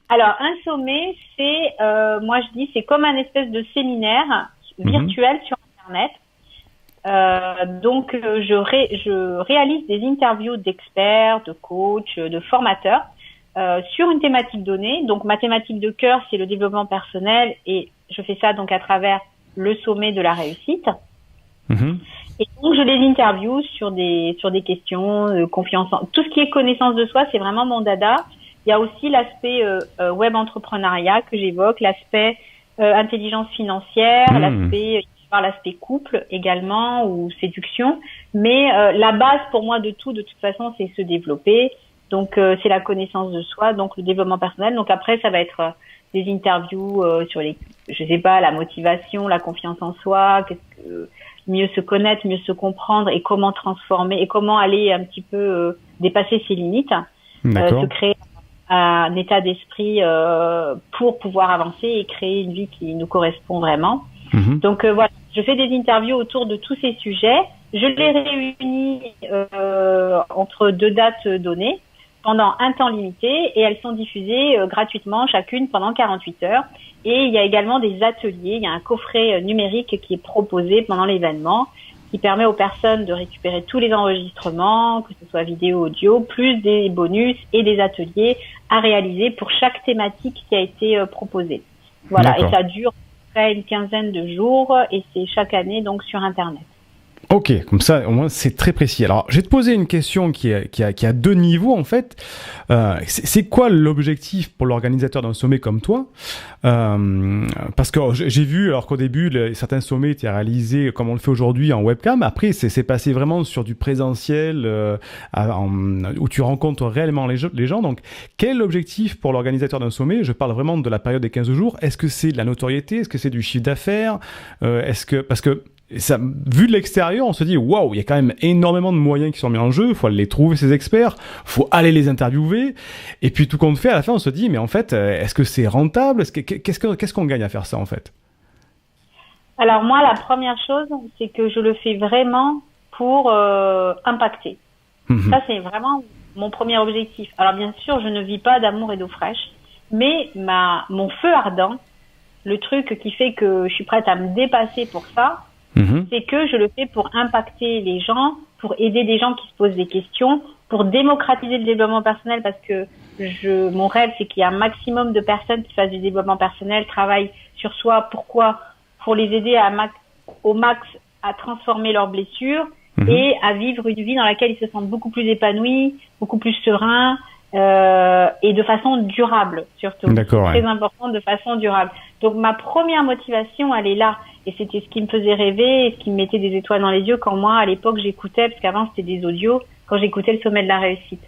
Alors, un sommet, c'est, moi je dis, c'est comme un espèce de séminaire virtuel sur Internet. Donc, je réalise des interviews d'experts, de coachs, de formateurs sur une thématique donnée. Donc, ma thématique de cœur, c'est le développement personnel et je fais ça donc à travers le sommet de la réussite. Et donc, je les interview sur des questions, confiance tout ce qui est connaissance de soi, c'est vraiment mon dada. Il y a aussi l'aspect web entrepreneuriat que j'évoque, l'aspect intelligence financière, l'aspect couple également ou séduction. Mais la base pour moi de toute façon, c'est se développer. Donc c'est la connaissance de soi, donc le développement personnel. Donc après, ça va être des interviews sur la motivation, la confiance en soi, mieux se connaître, mieux se comprendre et comment transformer et comment aller un petit peu dépasser ses limites, se créer un état d'esprit pour pouvoir avancer et créer une vie qui nous correspond vraiment. Donc voilà, je fais des interviews autour de tous ces sujets. Je les réunis entre 2 dates données pendant un temps limité et elles sont diffusées gratuitement chacune pendant 48 heures. Et il y a également des ateliers, il y a un coffret numérique qui est proposé pendant l'événement qui permet aux personnes de récupérer tous les enregistrements, que ce soit vidéo, audio, plus des bonus et des ateliers à réaliser pour chaque thématique qui a été proposée. Voilà, d'accord. Et ça dure près une quinzaine de jours et c'est chaque année donc sur Internet. Ok, comme ça, au moins, c'est très précis. Alors, je vais te poser une question qui a 2 niveaux, en fait. C'est quoi l'objectif pour l'organisateur d'un sommet comme toi? Parce que j'ai vu, alors qu'au début, certains sommets étaient réalisés comme on le fait aujourd'hui en webcam. Après, c'est passé vraiment sur du présentiel, où tu rencontres réellement les gens. Donc, quel est l'objectif pour l'organisateur d'un sommet? Je parle vraiment de la période des 15 jours. Est-ce que c'est de la notoriété? Est-ce que c'est du chiffre d'affaires? Parce que ça, vu de l'extérieur, on se dit waouh, il y a quand même énormément de moyens qui sont mis en jeu. Il faut aller les trouver, ces experts. Il faut aller les interviewer. Et puis tout compte fait, à la fin, on se dit mais en fait, est-ce que c'est rentable? Qu'est-ce qu'on gagne à faire ça en fait? Alors moi, la première chose, c'est que je le fais vraiment pour impacter. Ça, c'est vraiment mon premier objectif. Alors bien sûr, je ne vis pas d'amour et d'eau fraîche, mais mon feu ardent, le truc qui fait que je suis prête à me dépasser pour ça, c'est que je le fais pour impacter les gens, pour aider des gens qui se posent des questions, pour démocratiser le développement personnel parce que mon rêve, c'est qu'il y ait un maximum de personnes qui fassent du développement personnel, travaillent sur soi. Pourquoi? Pour les aider au max à transformer leurs blessures et à vivre une vie dans laquelle ils se sentent beaucoup plus épanouis, beaucoup plus sereins, et de façon durable surtout. D'accord, c'est très important, de façon durable. Donc ma première motivation, elle est là. Et c'était ce qui me faisait rêver, et ce qui me mettait des étoiles dans les yeux quand moi, à l'époque, j'écoutais, parce qu'avant c'était des audios, quand j'écoutais le sommet de la réussite.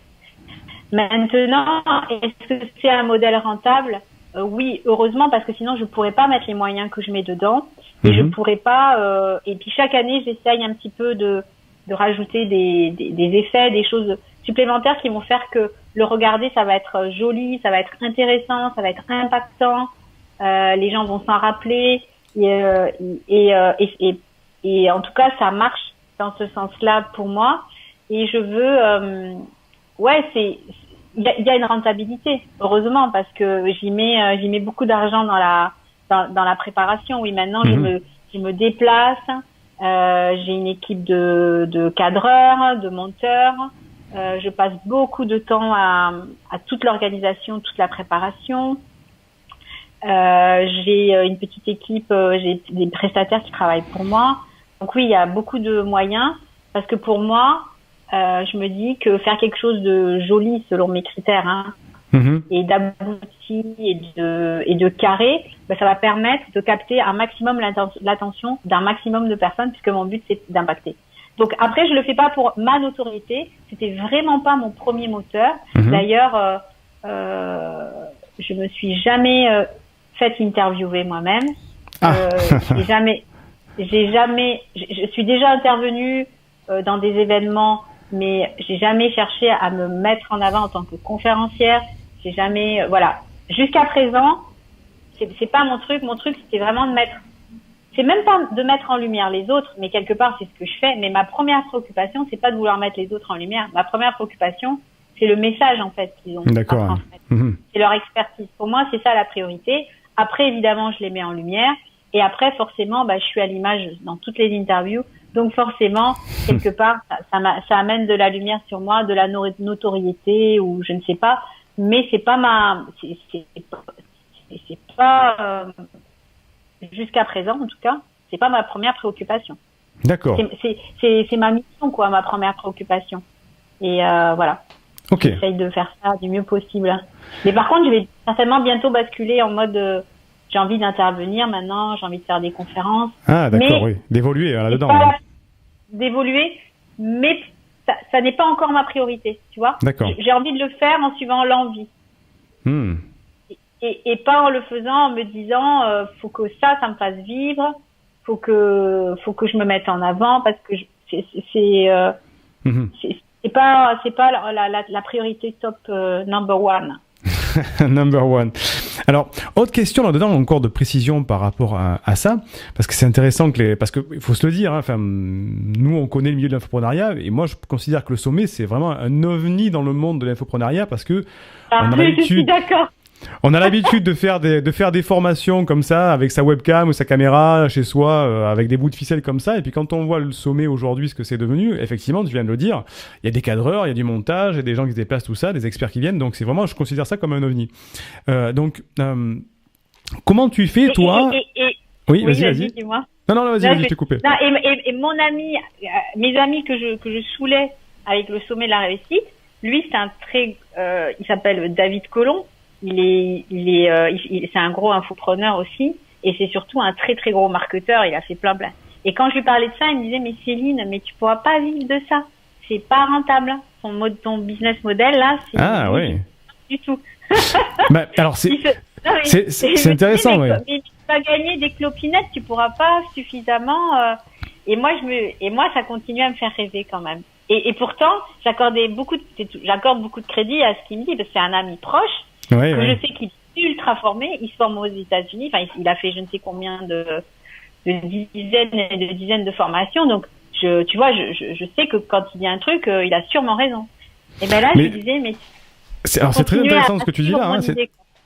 Maintenant, est-ce que c'est un modèle rentable? Oui, heureusement, parce que sinon je pourrais pas mettre les moyens que je mets dedans, et je pourrais pas. Et puis chaque année, j'essaye un petit peu de rajouter des effets, des choses supplémentaires qui vont faire que le regarder, ça va être joli, ça va être intéressant, ça va être impactant. Les gens vont s'en rappeler. Et en tout cas, ça marche dans ce sens-là pour moi. Et je veux, il y a une rentabilité, heureusement, parce que j'y mets beaucoup d'argent dans la préparation. Oui, maintenant je me déplace. J'ai une équipe de cadreurs, de monteurs. Je passe beaucoup de temps à toute l'organisation, toute la préparation. J'ai une petite équipe, j'ai des prestataires qui travaillent pour moi. Donc oui, il y a beaucoup de moyens parce que pour moi, je me dis que faire quelque chose de joli selon mes critères, hein, et d'abouti et de carré, ça va permettre de capter un maximum l'attention d'un maximum de personnes, puisque mon but c'est d'impacter. Donc après, je le fais pas pour ma notoriété. C'était vraiment pas mon premier moteur. D'ailleurs, je me suis jamais fait interviewer moi-même. Je suis déjà intervenue dans des événements, mais j'ai jamais cherché à me mettre en avant en tant que conférencière. J'ai jamais, voilà. Jusqu'à présent, c'est pas mon truc. Mon truc, c'était vraiment de mettre. C'est même pas de mettre en lumière les autres, mais quelque part, c'est ce que je fais. Mais ma première préoccupation, c'est pas de vouloir mettre les autres en lumière. Ma première préoccupation, c'est le message, en fait, qu'ils ont. D'accord. C'est leur expertise. Pour moi, c'est ça la priorité. Après, évidemment, je les mets en lumière. Et après, forcément, je suis à l'image dans toutes les interviews. Donc, forcément, quelque part, ça amène de la lumière sur moi, de la notoriété ou je ne sais pas. Mais c'est pas jusqu'à présent, en tout cas, c'est pas ma première préoccupation. D'accord. C'est ma mission, quoi, ma première préoccupation. Et voilà. Ok. J'essaye de faire ça du mieux possible. Mais par contre, je vais certainement bientôt basculer en mode j'ai envie d'intervenir maintenant, j'ai envie de faire des conférences. Ah, d'accord, oui. D'évoluer là-dedans. D'évoluer, mais ça n'est pas encore ma priorité, tu vois. D'accord. J'ai envie de le faire en suivant l'envie. Et pas en le faisant en me disant faut que ça me fasse vivre, faut que je me mette en avant parce que c'est pas la priorité top number one. Number one. Alors, autre question là-dedans, encore de précision par rapport à ça, parce que c'est intéressant parce que il faut se le dire, hein, nous on connaît le milieu de l'infoprenariat et moi je considère que le sommet c'est vraiment un ovni dans le monde de l'infoprenariat parce que je suis d'accord. On a l'habitude de faire des formations comme ça, avec sa webcam ou sa caméra chez soi, avec des bouts de ficelle comme ça. Et puis quand on voit le sommet aujourd'hui, ce que c'est devenu, effectivement, tu viens de le dire, il y a des cadreurs, il y a du montage, il y a des gens qui se déplacent, tout ça, des experts qui viennent. Donc c'est vraiment, je considère ça comme un ovni. Comment tu fais, toi? Oui, vas-y. Dis-moi. Non, vas-y, je t'ai coupé. Et mon ami, mes amis que je saoulais avec le sommet de la réussite, lui, il s'appelle David Colomb. C'est un gros infopreneur aussi, et c'est surtout un très très gros marketeur. Il a fait plein. Et quand je lui parlais de ça, il me disait mais Céline, mais tu pourras pas vivre de ça, c'est pas rentable. Ton business model là, c'est pas du tout. Alors c'est intéressant, mais tu vas gagner des clopinettes, tu pourras pas suffisamment. Et moi ça continue à me faire rêver quand même. Et pourtant j'accorde beaucoup de crédit à ce qu'il me dit parce que c'est un ami proche. Je sais qu'il est ultra formé, il se forme aux États-Unis, il a fait je ne sais combien de dizaines de formations, donc je sais que quand il dit un truc, il a sûrement raison. Et là, je disais, c'est très intéressant ce que tu dis là,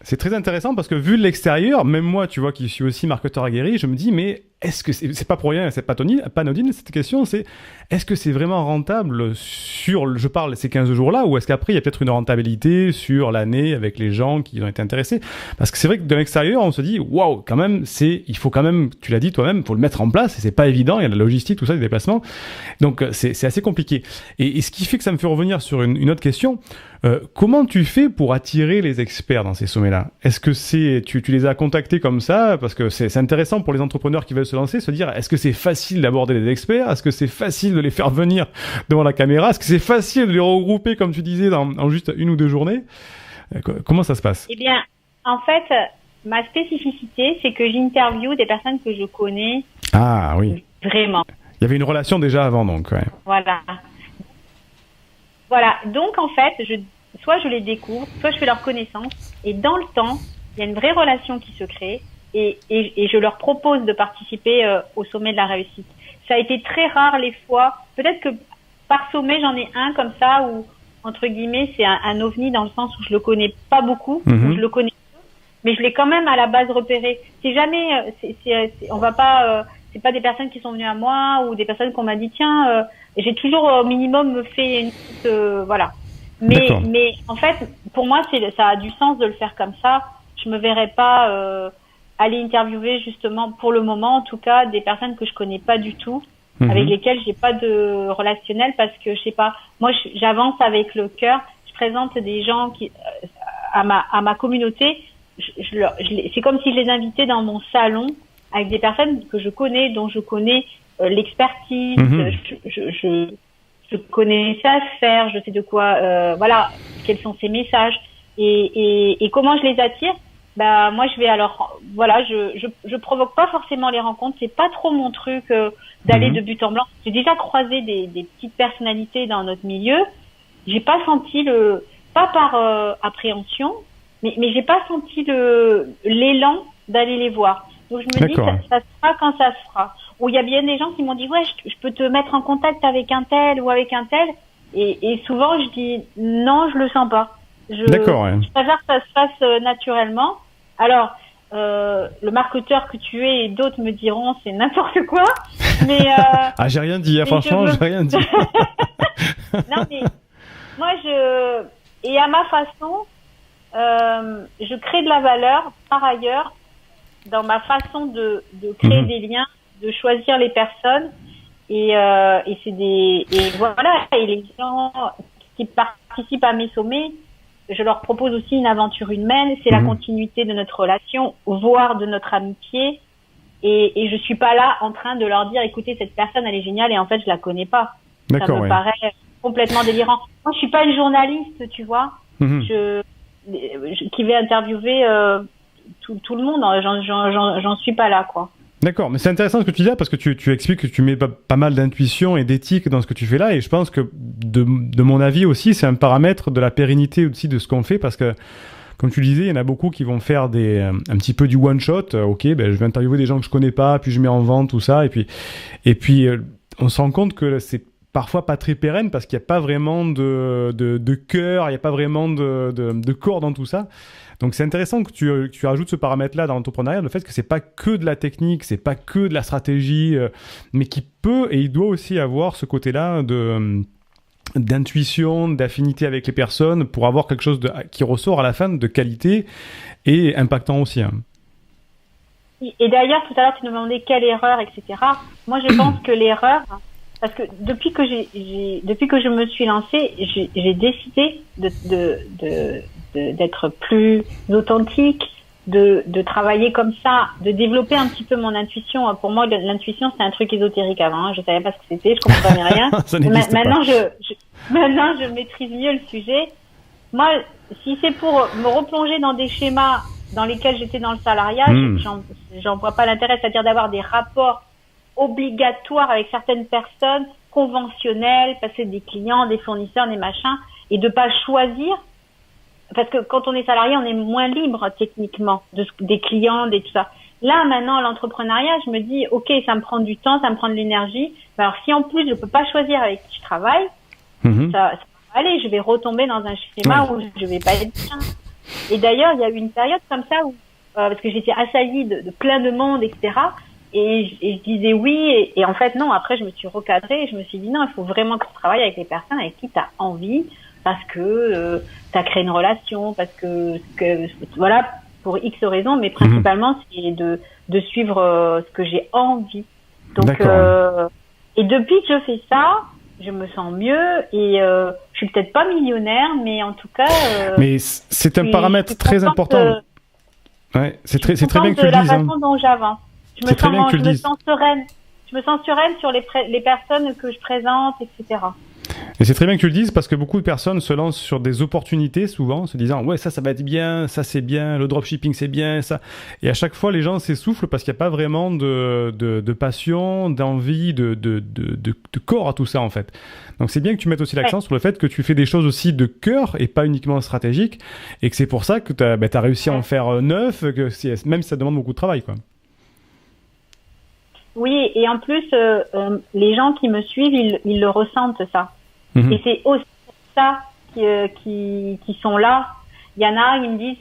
c'est très intéressant parce que vu de l'extérieur, même moi, tu vois, qui suis aussi marketeur aguerri, je me dis, mais est-ce que c'est pas pour rien, c'est pas anodine cette question, c'est est-ce que c'est vraiment rentable je parle ces 15 jours-là, ou est-ce qu'après il y a peut-être une rentabilité sur l'année avec les gens qui ont été intéressés? Parce que c'est vrai que de l'extérieur, on se dit, waouh, quand même, il faut quand même, tu l'as dit toi-même, faut le mettre en place et c'est pas évident, il y a la logistique, tout ça, les déplacements. Donc c'est assez compliqué. Et ce qui fait que ça me fait revenir sur une autre question. Comment tu fais pour attirer les experts dans ces sommets-là? Est-ce que tu les as contactés comme ça? Parce que c'est intéressant pour les entrepreneurs qui veulent se lancer, se dire, est-ce que c'est facile d'aborder les experts? Est-ce que c'est facile de les faire venir devant la caméra? Est-ce que c'est facile de les regrouper, comme tu disais, en juste 1 ou 2 journées? Comment ça se passe? Eh bien, en fait, ma spécificité, c'est que j'interviewe des personnes que je connais. Ah oui. Vraiment. Il y avait une relation déjà avant, donc. Ouais. Voilà. Donc, en fait, soit je les découvre, soit je fais leur connaissance. Et dans le temps, il y a une vraie relation qui se crée. Et je leur propose de participer au sommet de la réussite. Ça a été très rare les fois. Peut-être que par sommet, j'en ai un comme ça où, entre guillemets, c'est un ovni dans le sens où je le connais pas beaucoup, où je le connais peu, mais je l'ai quand même à la base repéré. C'est jamais, on va pas, c'est pas des personnes qui sont venues à moi ou des personnes qu'on m'a dit tiens, j'ai toujours au minimum fait une petite, voilà. Mais en fait, pour moi, ça a du sens de le faire comme ça. Je me verrais pas aller interviewer justement pour le moment, en tout cas, des personnes que je connais pas du tout. avec lesquels j'ai pas de relationnel parce que je sais pas, moi j'avance avec le cœur, je présente des gens qui à ma communauté, c'est comme si je les invitais dans mon salon avec des personnes que je connais, dont je connais l'expertise, je connais ça faire, je sais de quoi, voilà, quels sont ces messages et comment je les attire. Bah moi je vais alors, voilà, je provoque pas forcément les rencontres, c'est pas trop mon truc d'aller de but en blanc. J'ai déjà croisé des petites personnalités dans notre milieu, j'ai pas senti pas par appréhension, mais j'ai pas senti l'élan d'aller les voir. Donc je me dis ça se fera quand ça se fera. Ou il y a bien des gens qui m'ont dit ouais je peux te mettre en contact avec un tel ou avec un tel et souvent je dis non je le sens pas. Je préfère que ça se fasse naturellement. Alors le marketeur que tu es et d'autres me diront c'est n'importe quoi. Mais ah j'ai rien dit franchement j'ai rien dit. Non mais moi et à ma façon je crée de la valeur par ailleurs dans ma façon de créer des liens, de choisir les personnes et c'est voilà et les gens qui participent à mes sommets, je leur propose aussi une aventure humaine, c'est la continuité de notre relation, voire de notre amitié et je suis pas là en train de leur dire écoutez cette personne elle est géniale et en fait je la connais pas. Ça me paraît complètement délirant. Moi je suis pas une journaliste, tu vois. Qui vais interviewer tout le monde, j'en suis pas là quoi. D'accord, mais c'est intéressant ce que tu dis là parce que tu expliques que tu mets pas mal d'intuition et d'éthique dans ce que tu fais là et je pense que de mon avis aussi c'est un paramètre de la pérennité aussi de ce qu'on fait parce que comme tu disais il y en a beaucoup qui vont faire un petit peu du one shot, ok je vais interviewer des gens que je connais pas puis je mets en vente tout ça et puis on se rend compte que c'est parfois pas très pérenne parce qu'il n'y a pas vraiment de cœur, il n'y a pas vraiment de corps dans tout ça. Donc c'est intéressant que tu rajoutes ce paramètre-là dans l'entrepreneuriat, le fait que c'est pas que de la technique, c'est pas que de la stratégie, mais qui peut et il doit aussi avoir ce côté-là d'intuition, d'affinité avec les personnes pour avoir quelque chose qui ressort à la fin de qualité et impactant aussi. Hein. Et d'ailleurs, tout à l'heure, tu nous demandais quelle erreur, etc. Moi, je pense que l'erreur, parce que depuis que je me suis lancée, j'ai décidé d'être plus authentique, de travailler comme ça, de développer un petit peu mon intuition. Pour moi, l'intuition, c'est un truc ésotérique avant. Hein. Je savais pas ce que c'était, je comprenais rien. Maintenant, je maîtrise mieux le sujet. Moi, si c'est pour me replonger dans des schémas dans lesquels j'étais dans le salariat, j'en vois pas l'intérêt, c'est-à-dire d'avoir des rapports obligatoires avec certaines personnes conventionnelles, passer des clients, des fournisseurs, des machins, et de pas choisir. Parce que quand on est salarié, on est moins libre techniquement des clients, tout ça. Là, maintenant, l'entrepreneuriat, je me dis, ok, ça me prend du temps, ça me prend de l'énergie. Alors, si en plus je peux pas choisir avec qui je travaille, ça va aller. Je vais retomber dans un schéma où je vais pas être bien. Et d'ailleurs, il y a eu une période comme ça où, parce que j'étais assaillie de plein de monde, etc. Et je disais oui, et en fait non. Après, je me suis recadrée et je me suis dit non, il faut vraiment que tu travailles avec les personnes avec qui tu as envie. Parce que t'as créé une relation, parce que voilà, pour X raisons, mais principalement c'est de suivre ce que j'ai envie. Donc et depuis que je fais ça, je me sens mieux et je suis peut-être pas millionnaire, mais en tout cas mais c'est un paramètre très important. Ouais, c'est très bien que tu le dises. La façon dont j'avance. Je me sens sereine. Je me sens sereine sur les personnes que je présente, etc. Et c'est très bien que tu le dises parce que beaucoup de personnes se lancent sur des opportunités souvent, se disant ouais ça va être bien, ça c'est bien, le dropshipping c'est bien, ça. Et à chaque fois les gens s'essoufflent parce qu'il n'y a pas vraiment de passion, d'envie, de corps à tout ça en fait. Donc c'est bien que tu mettes aussi l'accent sur le fait que tu fais des choses aussi de cœur et pas uniquement stratégiques et que c'est pour ça que tu as réussi à en faire 9, que même si ça demande beaucoup de travail quoi. Oui, et en plus les gens qui me suivent ils le ressentent ça. Et c'est aussi ça qui sont là. Il y en a, ils me disent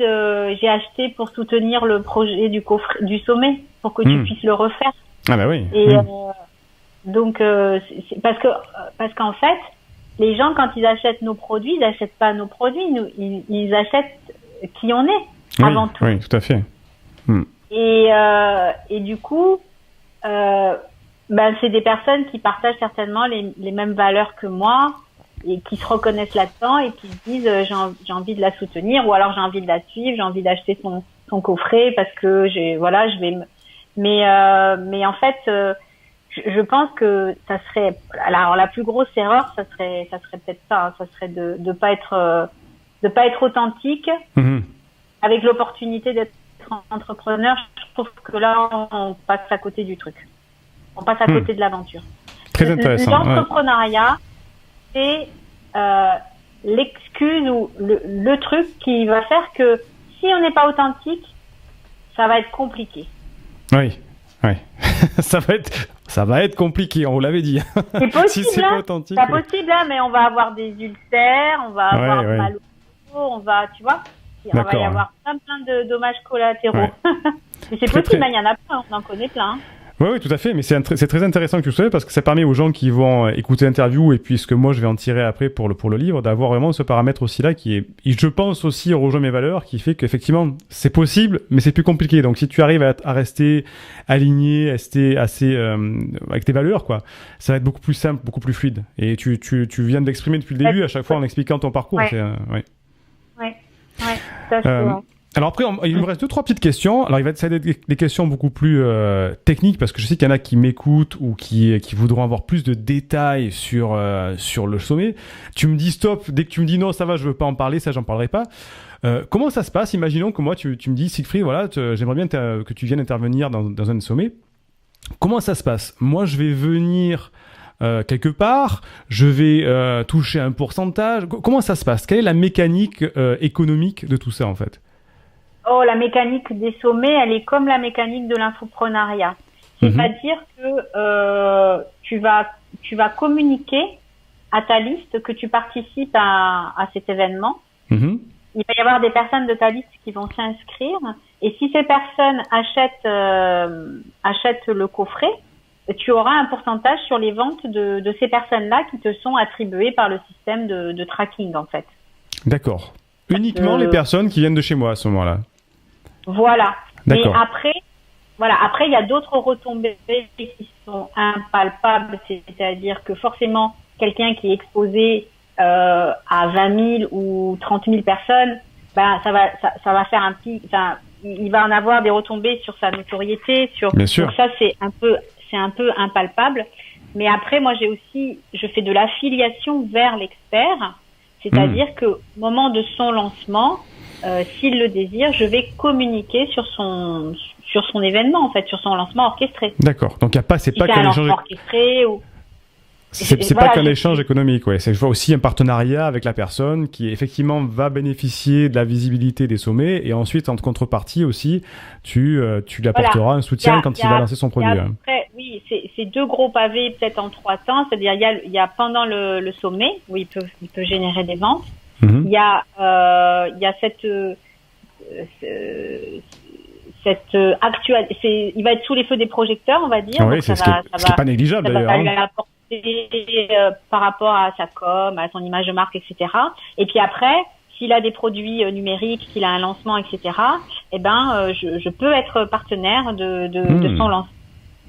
j'ai acheté pour soutenir le projet du sommet pour que tu puisses le refaire. Ah bah oui. Et donc c'est parce qu'en fait, les gens quand ils achètent nos produits, ils n'achètent pas nos produits, ils achètent qui on est avant tout. Oui, tout à fait. Et du coup Ben, c'est des personnes qui partagent certainement les mêmes valeurs que moi et qui se reconnaissent là-dedans et qui se disent j'ai envie de la soutenir ou alors j'ai envie de la suivre, j'ai envie d'acheter son coffret parce que je vais mais en fait je pense que ça serait alors la plus grosse erreur ça serait peut-être ça, hein, ça serait de pas être authentique avec l'opportunité d'être entrepreneur. Je trouve que là on passe à côté du truc. On passe à côté de l'aventure. Très intéressant. L'entrepreneuriat, c'est l'excuse ou le truc qui va faire que si on n'est pas authentique, ça va être compliqué. Oui. ça va être compliqué, on vous l'avait dit. C'est possible, si c'est pas authentique. C'est possible, mais on va avoir des ulcères, on va avoir mal au dos, on va, tu vois, va y avoir plein de dommages collatéraux. Ouais. Mais c'est possible, il y en a plein, on en connaît plein. Oui, tout à fait, mais c'est très intéressant que tu le sois parce que ça permet aux gens qui vont écouter l'interview et puis ce que moi je vais en tirer après pour le livre, d'avoir vraiment ce paramètre aussi là qui est, je pense aussi rejoint mes valeurs, qui fait qu'effectivement c'est possible, mais c'est plus compliqué. Donc si tu arrives à rester aligné, rester assez avec tes valeurs, quoi, ça va être beaucoup plus simple, beaucoup plus fluide. Et tu viens de l'exprimer depuis le début à chaque fois en expliquant ton parcours. Ouais, ça c'est vrai. Alors après, il me reste 2-3 petites questions. Alors, il va être des questions beaucoup plus techniques parce que je sais qu'il y en a qui m'écoutent ou qui voudront avoir plus de détails sur le sommet. Tu me dis stop dès que tu me dis non, ça va, je veux pas en parler, ça j'en parlerai pas. Comment ça se passe? Imaginons que moi, tu me dis Siegfried, voilà, j'aimerais bien que tu viennes intervenir dans un sommet. Comment ça se passe? Moi, je vais venir quelque part, je vais toucher un pourcentage. Comment ça se passe? Quelle est la mécanique économique de tout ça en fait? Oh, la mécanique des sommets, elle est comme la mécanique de l'infoprenariat. C'est-à-dire que tu vas communiquer à ta liste que tu participes à cet événement. Il va y avoir des personnes de ta liste qui vont s'inscrire. Et si ces personnes achètent le coffret, tu auras un pourcentage sur les ventes de ces personnes-là qui te sont attribuées par le système de tracking, en fait. D'accord. Uniquement les personnes qui viennent de chez moi à ce moment-là. Voilà. D'accord. Mais après, il y a d'autres retombées qui sont impalpables, c'est-à-dire que forcément, quelqu'un qui est exposé à 20 000 ou 30 000 personnes, ça va faire un petit, il va en avoir des retombées sur sa notoriété, Bien sûr. Donc ça, c'est un peu impalpable. Mais après, moi, je fais de l'affiliation vers l'expert, c'est-à-dire que au moment de son lancement, s'il le désire, je vais communiquer sur son événement, en fait, sur son lancement orchestré. D'accord. Donc c'est pas qu'un échange orchestré ou c'est pas qu'un échange économique, ouais. C'est aussi un partenariat avec la personne qui effectivement va bénéficier de la visibilité des sommets et ensuite en contrepartie aussi, tu lui apporteras un soutien quand il va lancer son produit. Après, oui, c'est 2 gros pavés peut-être en 3 temps, c'est-à-dire il y a pendant le sommet où il peut générer des ventes. Il y a cette il va être sous les feux des projecteurs, on va dire. Oui, c'est ce qui est pas négligeable d'ailleurs. Ça va lui apporter par rapport à sa com, à son image de marque, etc. Et puis après, s'il a des produits numériques, qu'il a un lancement, etc. Je peux être partenaire de son lancement.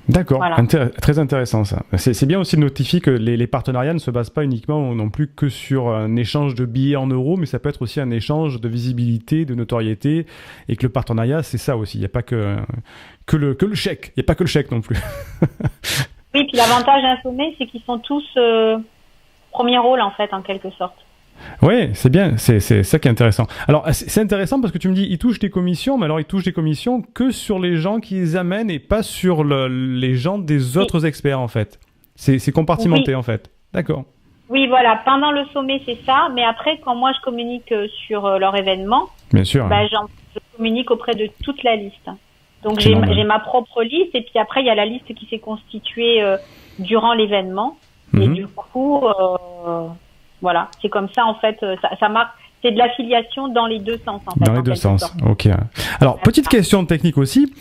D'accord, voilà. Très intéressant ça. C'est bien aussi de notifier que les partenariats ne se basent pas uniquement non plus que sur un échange de billets en euros, mais ça peut être aussi un échange de visibilité, de notoriété, et que le partenariat, c'est ça aussi. Il n'y a pas que le chèque. Il n'y a pas que le chèque non plus. Oui, puis l'avantage d'un sommet, c'est qu'ils sont tous premier rôle en fait, en quelque sorte. Oui, c'est bien, c'est ça qui est intéressant. Alors, c'est intéressant parce que tu me dis, ils touchent des commissions, mais alors ils touchent des commissions que sur les gens qui les amènent et pas sur les gens des autres experts, en fait. C'est compartimenté, en fait. D'accord. Oui, voilà, pendant le sommet, c'est ça, mais après, quand moi je communique sur leur événement, bien sûr, je communique auprès de toute la liste. Donc, j'ai ma propre liste, et puis après, il y a la liste qui s'est constituée durant l'événement, et du coup... voilà, c'est comme ça en fait, ça marque, c'est de l'affiliation dans les deux sens en fait. Dans les deux sens, ok. Alors, petite question technique aussi,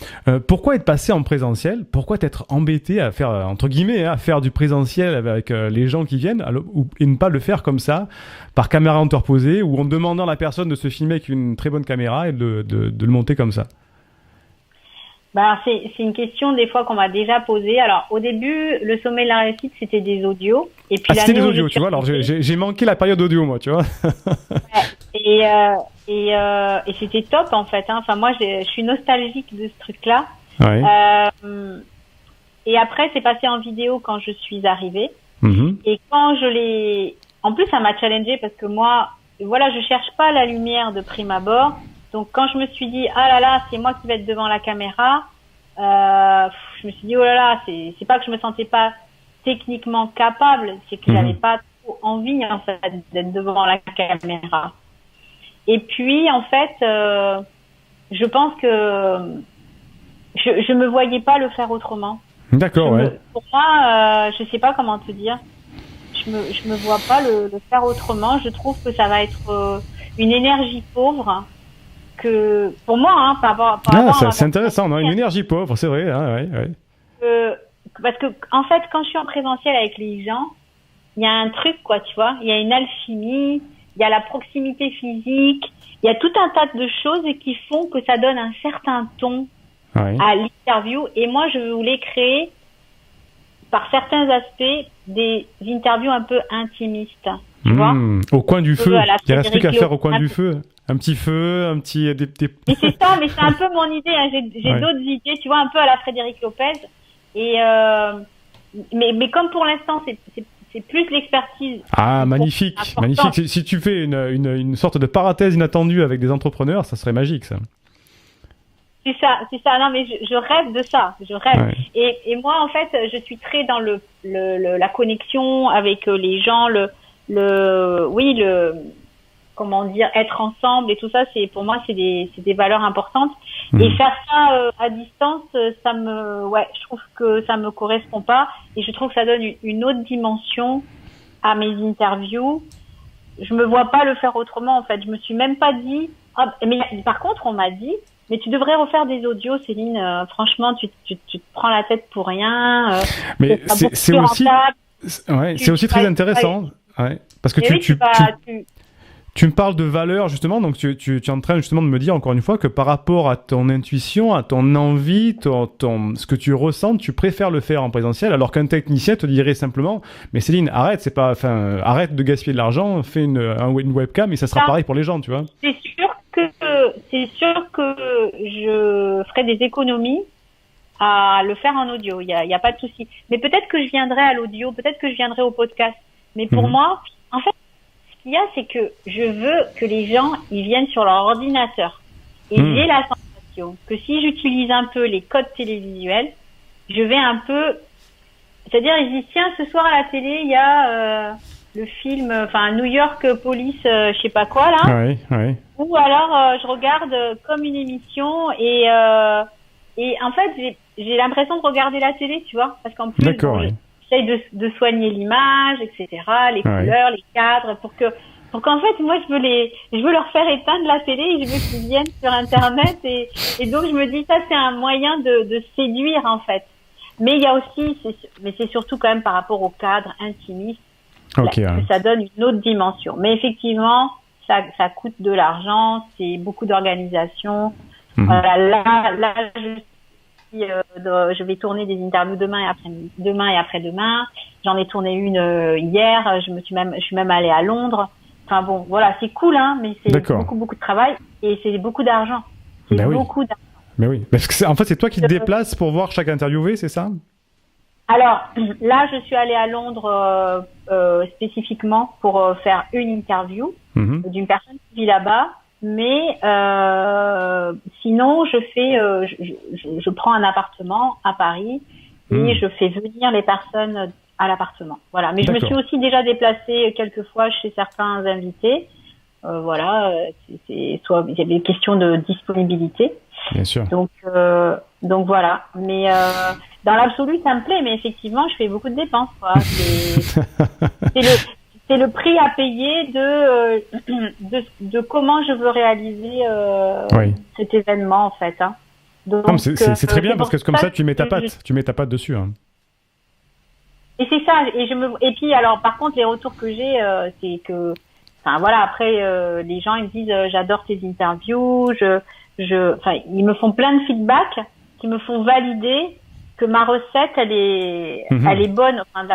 pourquoi être passé en présentiel? Pourquoi t'être embêté à faire, entre guillemets, à faire du présentiel avec les gens qui viennent et ne pas le faire comme ça, par caméra interposée ou en demandant à la personne de se filmer avec une très bonne caméra et de le monter comme ça? Bah, c'est une question des fois qu'on m'a déjà posée. Alors, au début, le sommet de la réussite, c'était des audios. Et puis, C'était des l'année où je audios, suis tu vois. Alors, arrivée, j'ai manqué la période audio, moi, tu vois. ouais, et c'était top, en fait, hein. Enfin, moi, je suis nostalgique de ce truc-là. Ouais. Et après, c'est passé en vidéo quand je suis arrivée. Mhm. Et quand je l'ai, en plus, ça m'a challengée parce que moi, voilà, je cherche pas la lumière de prime abord. Donc, quand je me suis dit, ah là là, c'est moi qui vais être devant la caméra, je me suis dit, oh là là, c'est pas que je me sentais pas techniquement capable, c'est que j'avais pas trop envie, en fait, d'être devant la caméra. Et puis, en fait, je pense que je me voyais pas le faire autrement. D'accord, ouais. Pour moi, je sais pas comment te dire. Je me vois pas le faire autrement. Je trouve que ça va être une énergie pauvre que pour moi, hein, C'est intéressant, non, une énergie pauvre, c'est vrai, hein, ouais, ouais. Parce que en fait, quand je suis en présentiel avec les gens, il y a un truc, quoi, tu vois. Il y a une alchimie, il y a la proximité physique, il y a tout un tas de choses qui font que ça donne un certain ton à l'interview. Et moi, je voulais créer, par certains aspects, des interviews un peu intimistes. Tu vois, au coin du feu. Il reste plus qu'à faire au coin du feu. Un petit feu, un petit... Mais c'est ça, mais c'est un peu mon idée. Hein. J'ai d'autres idées, tu vois, un peu à la Frédéric Lopez. Et mais comme pour l'instant, c'est plus l'expertise. Ah, magnifique, magnifique. Si tu fais une sorte de parenthèse inattendue avec des entrepreneurs, ça serait magique, ça. C'est ça. Non, mais je rêve de ça. Je rêve. Ouais. Et moi, en fait, je suis très dans la connexion avec les gens, comment dire, être ensemble et tout ça. Pour moi, c'est des valeurs importantes. Et faire ça à distance, je trouve que ça me correspond pas. Et je trouve que ça donne une autre dimension à mes interviews. Je me vois pas le faire autrement, en fait. Je me suis même pas dit. Mais par contre, on m'a dit. Mais tu devrais refaire des audios, Céline. Franchement, tu te prends la tête pour rien. Mais c'est aussi, c'est aussi très intéressant, parce que tu me parles de valeur justement, donc tu es en train justement de me dire encore une fois que par rapport à ton intuition, à ton envie, ce que tu ressens, tu préfères le faire en présentiel, alors qu'un technicien te dirait simplement, mais Céline, arrête de gaspiller de l'argent, fais une webcam et ça sera pareil pour les gens, tu vois. C'est sûr que je ferai des économies à le faire en audio. Il y a pas de souci. Mais peut-être que je viendrai à l'audio, peut-être que je viendrai au podcast. Mais pour moi, en fait, ce qu'il y a, c'est que je veux que les gens, ils viennent sur leur ordinateur. Et j'ai la sensation que si j'utilise un peu les codes télévisuels, je vais un peu, c'est-à-dire, ils disent, tiens, ce soir à la télé, il y a, le film, New York Police, je sais pas quoi, là. Oui. Ou alors, je regarde comme une émission et en fait, j'ai l'impression de regarder la télé, tu vois, parce qu'en plus, j'essaye de soigner l'image, etc., les couleurs, les cadres, pour qu'en fait, moi, je veux leur faire éteindre la télé et je veux qu'ils viennent sur Internet et donc je me dis, ça, c'est un moyen de séduire, en fait. Mais il y a aussi, mais c'est surtout quand même par rapport au cadre intimiste, que ça donne une autre dimension. Mais effectivement, ça coûte de l'argent, c'est beaucoup d'organisation. Voilà, là, je vais tourner des interviews demain et après-demain. J'en ai tourné une hier. Je suis même allée à Londres. Enfin bon, voilà, c'est cool, hein, mais c'est beaucoup de travail et c'est beaucoup d'argent. Beaucoup d'argent. Mais oui, parce que en fait, c'est toi qui te déplaces pour voir chaque interviewé, c'est ça? Alors là, je suis allée à Londres spécifiquement pour faire une interview d'une personne qui vit là-bas. Mais sinon, je prends un appartement à Paris et je fais venir les personnes à l'appartement. Voilà. Mais je me suis aussi déjà déplacée quelques fois chez certains invités. Voilà. Soit il y avait des questions de disponibilité. Bien sûr. Donc voilà. Mais dans l'absolu, ça me plaît. Mais effectivement, je fais beaucoup de dépenses, quoi. C'est le prix à payer de comment je veux réaliser cet événement, en fait. Hein. Donc, c'est très bien parce que comme ça, tu mets ta patte dessus. Hein. Et c'est ça. Et puis, alors, par contre, les retours que j'ai, c'est que, après, les gens, ils me disent, j'adore tes interviews, ils me font plein de feedback. qui me font valider que ma recette, elle est bonne. Enfin,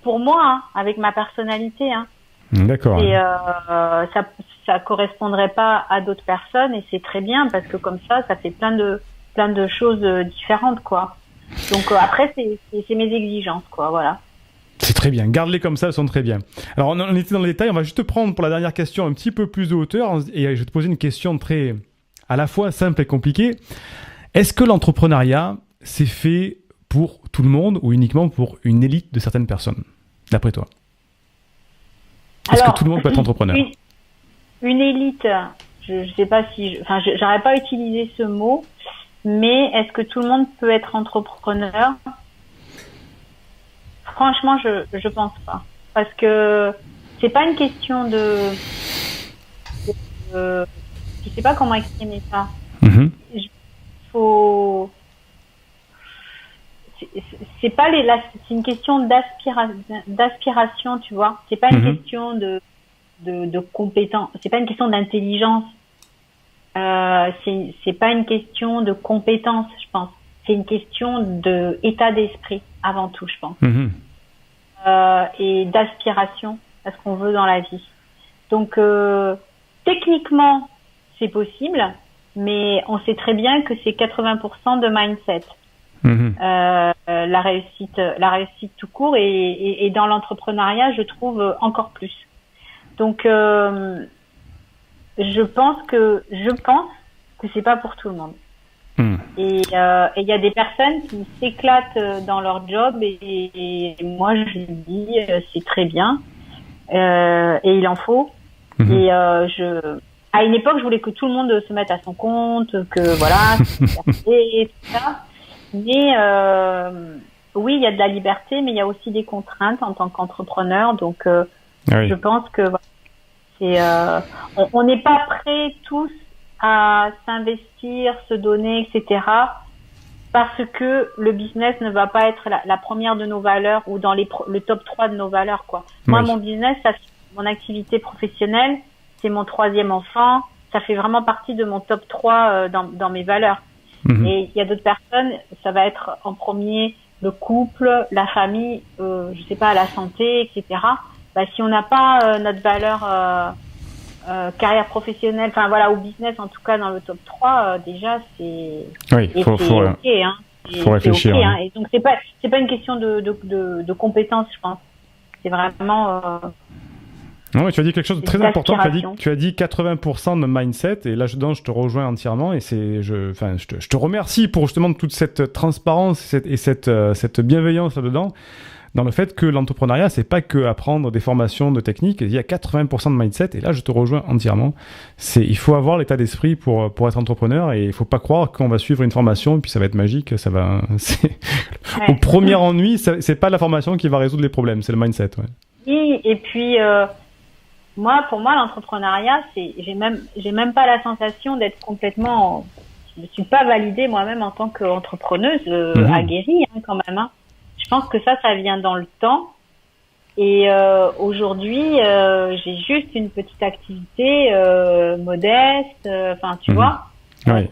pour moi, hein, avec ma personnalité. Hein. D'accord. Et ça correspondrait pas à d'autres personnes et c'est très bien parce que comme ça fait plein de choses différentes, quoi. Donc après, c'est mes exigences, quoi. Voilà. C'est très bien. Garde-les comme ça, elles sont très bien. Alors, on était dans le détail. On va juste te prendre pour la dernière question un petit peu plus de hauteur et je vais te poser une question très, à la fois simple et compliquée. Est-ce que l'entrepreneuriat, c'est fait pour tout le monde ou uniquement pour une élite de certaines personnes, d'après toi? Est-ce que tout le monde peut être entrepreneur? Une élite, je sais pas si, j'aurais pas utilisé ce mot, mais est-ce que tout le monde peut être entrepreneur? Franchement, je pense pas, parce que c'est pas une question je sais pas comment exprimer ça. C'est pas c'est une question d'aspiration, tu vois. C'est pas une question de compétence. C'est pas une question d'intelligence. C'est pas une question de compétence, je pense. C'est une question de état d'esprit avant tout, je pense. Et d'aspiration à ce qu'on veut dans la vie. Donc, techniquement, c'est possible, mais on sait très bien que c'est 80% de mindset. La réussite tout court et dans l'entrepreneuriat, je trouve encore plus. Donc, je pense que c'est pas pour tout le monde. Et il y a des personnes qui s'éclatent dans leur job et moi je dis c'est très bien et il en faut. Et à une époque je voulais que tout le monde se mette à son compte, que voilà, et tout ça. Mais oui, il y a de la liberté, mais il y a aussi des contraintes en tant qu'entrepreneur. Donc je pense que on n'est pas prêts tous à s'investir, se donner, etc. parce que le business ne va pas être la première de nos valeurs ou dans le top 3 de nos valeurs, quoi. Moi, mon business, mon activité professionnelle, c'est mon 3e enfant. Ça fait vraiment partie de mon top 3 dans mes valeurs. Et il y a d'autres personnes, ça va être en premier le couple, la famille, je sais pas, la santé, etc. Bah, si on n'a pas notre valeur carrière professionnelle, enfin voilà, ou business en tout cas dans le top 3, déjà c'est faut ok, hein. Faut réfléchir. Okay, hein. Et donc c'est pas une question de compétence, je pense. C'est vraiment non, mais tu as dit quelque chose de très important. Tu as dit 80% de mindset, et là-dedans, je te rejoins entièrement. Et je te remercie pour justement toute cette transparence et cette bienveillance là-dedans, dans le fait que l'entrepreneuriat, c'est pas que apprendre des formations de techniques. Il y a 80% de mindset, et là, je te rejoins entièrement. Il faut avoir l'état d'esprit pour être entrepreneur, et il faut pas croire qu'on va suivre une formation et puis ça va être magique. Au premier ennui, c'est pas la formation qui va résoudre les problèmes, c'est le mindset. Ouais. Oui, et puis pour moi, l'entrepreneuriat, j'ai même pas la sensation d'être complètement. Je suis pas validée moi-même en tant qu'entrepreneuse aguerrie, hein, quand même. Hein. Je pense que ça vient dans le temps. Et aujourd'hui, j'ai juste une petite activité modeste. Enfin, tu vois. Oui.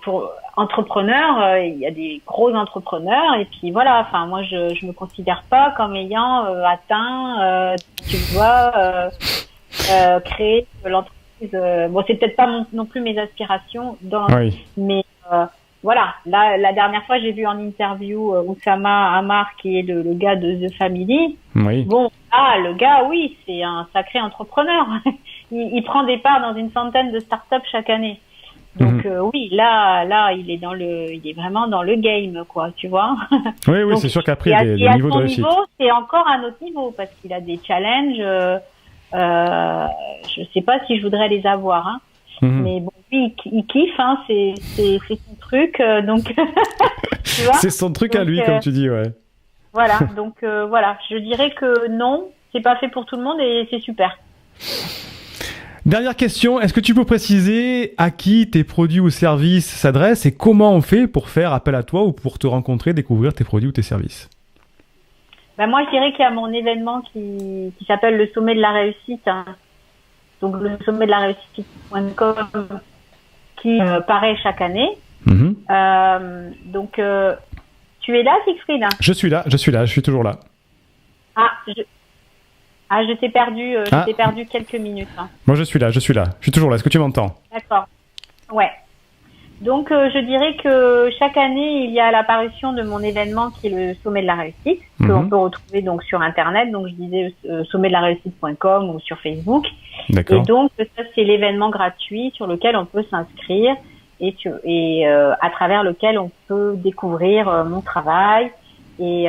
Pour entrepreneur, il y a des gros entrepreneurs et puis voilà. Enfin, moi, je me considère pas comme ayant atteint, tu vois, créer l'entreprise. Bon, c'est peut-être pas non plus mes aspirations, mais voilà. Là, la dernière fois, j'ai vu en interview Oussama Ammar, qui est le gars de The Family. Oui. Bon, le gars, oui, c'est un sacré entrepreneur. il prend des parts dans une centaine de startups chaque année. Donc oui, là, il est vraiment dans le game, quoi, tu vois. Oui, donc, c'est sûr qu'après il y a des niveaux de réussite. C'est encore un autre niveau parce qu'il a des challenges. Je sais pas si je voudrais les avoir, hein. Mais bon, lui, il kiffe, hein. C'est son truc, donc. Tu vois. C'est son truc donc, à lui, comme tu dis, ouais. Voilà, donc voilà, je dirais que non, c'est pas fait pour tout le monde et c'est super. Dernière question, est-ce que tu peux préciser à qui tes produits ou services s'adressent et comment on fait pour faire appel à toi ou pour te rencontrer, découvrir tes produits ou tes services? Moi, je dirais qu'il y a mon événement qui s'appelle le Sommet de la Réussite. Hein. Donc, le sommet de la réussite.com qui paraît chaque année. Donc, tu es là, Siegfried? Je suis là, je suis toujours là. Je t'ai perdu, je t'ai perdu quelques minutes. Hein. Moi, je suis là, je suis toujours là. Est-ce que tu m'entends? D'accord. Ouais. Donc, je dirais que chaque année, il y a l'apparition de mon événement qui est le Sommet de la Réussite, que l'on peut retrouver donc sur Internet. Donc, je disais sommetdelareussite.com ou sur Facebook. D'accord. Et donc, ça, c'est l'événement gratuit sur lequel on peut s'inscrire et à travers lequel on peut découvrir mon travail. Et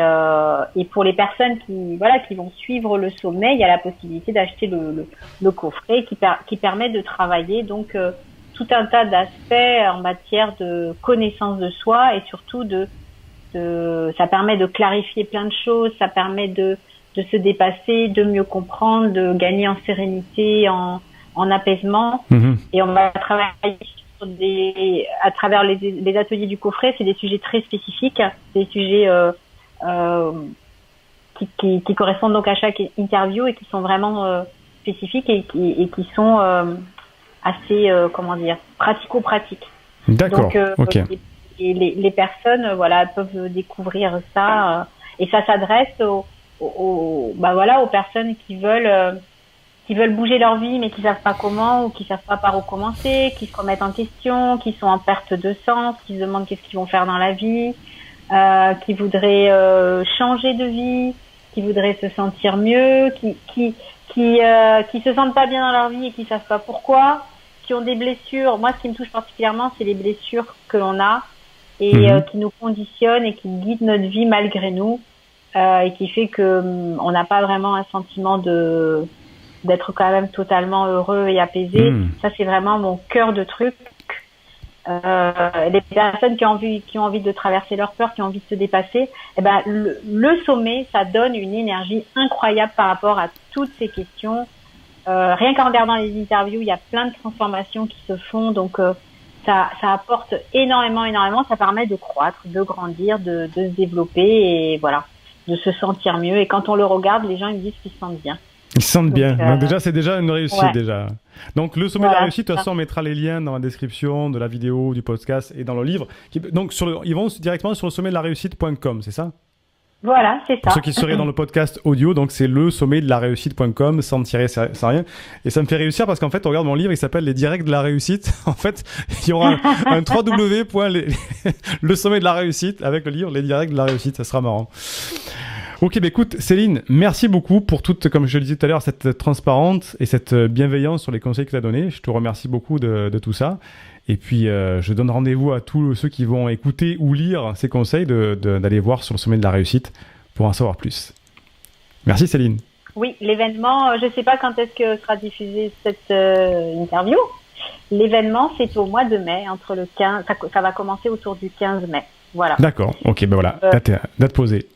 pour les personnes qui vont suivre le sommet, il y a la possibilité d'acheter le coffret qui permet de travailler donc tout un tas d'aspects en matière de connaissance de soi et surtout ça permet de clarifier plein de choses, ça permet de se dépasser, de mieux comprendre, de gagner en sérénité, en apaisement. Et on va travailler à travers les ateliers du coffret, c'est des sujets très spécifiques, des sujets qui correspondent donc à chaque interview et qui sont vraiment spécifiques et qui sont assez pratico-pratiques. D'accord. Donc Ok. les personnes peuvent découvrir ça et ça s'adresse aux personnes qui veulent bouger leur vie mais qui savent pas comment ou qui savent pas par où commencer, qui se remettent en question, qui sont en perte de sens, qui se demandent qu'est-ce qu'ils vont faire dans la vie. Qui voudraient changer de vie, qui voudraient se sentir mieux, qui se sentent pas bien dans leur vie et qui savent pas pourquoi, qui ont des blessures. Moi, ce qui me touche particulièrement, c'est les blessures que l'on a et qui nous conditionnent et qui guident notre vie malgré nous et qui fait que on n'a pas vraiment un sentiment d'être quand même totalement heureux et apaisé. Ça, c'est vraiment mon cœur de truc. Les personnes qui ont envie de traverser leur peur, qui ont envie de se dépasser, le sommet, ça donne une énergie incroyable par rapport à toutes ces questions. Rien qu'en regardant les interviews, il y a plein de transformations qui se font, donc ça apporte énormément. Ça permet de croître, de grandir, de se développer et voilà, de se sentir mieux. Et quand on le regarde, les gens ils me disent qu'ils se sentent bien. Ils se sentent bien. Donc déjà, c'est déjà une réussite déjà. Donc le sommet de la réussite, de toute façon, on mettra les liens dans la description de la vidéo, du podcast et dans le livre. Donc ils vont directement sur le sommet de la réussite.com, c'est ça? Voilà, c'est ça. Pour ceux qui seraient dans le podcast audio, donc c'est le sommet de la réussite.com sans tirer, sans rien. Et ça me fait réussir parce qu'en fait, on regarde mon livre, il s'appelle Les Directs de la Réussite. En fait, il y aura un le sommet de la réussite avec le livre Les Directs de la Réussite. Ça sera marrant. Ok, écoute, Céline, merci beaucoup pour toute, comme je le disais tout à l'heure, cette transparence et cette bienveillance sur les conseils que tu as donnés. Je te remercie beaucoup de tout ça. Et puis, je donne rendez-vous à tous ceux qui vont écouter ou lire ces conseils d'aller voir sur le sommet de la réussite pour en savoir plus. Merci, Céline. Oui, l'événement, je ne sais pas quand est-ce que sera diffusée cette interview. L'événement, c'est au mois de mai, entre le 15, ça va commencer autour du 15 mai. Voilà. D'accord, ok, voilà, date posée.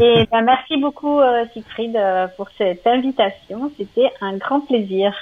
Et merci beaucoup Siegfried pour cette invitation, c'était un grand plaisir.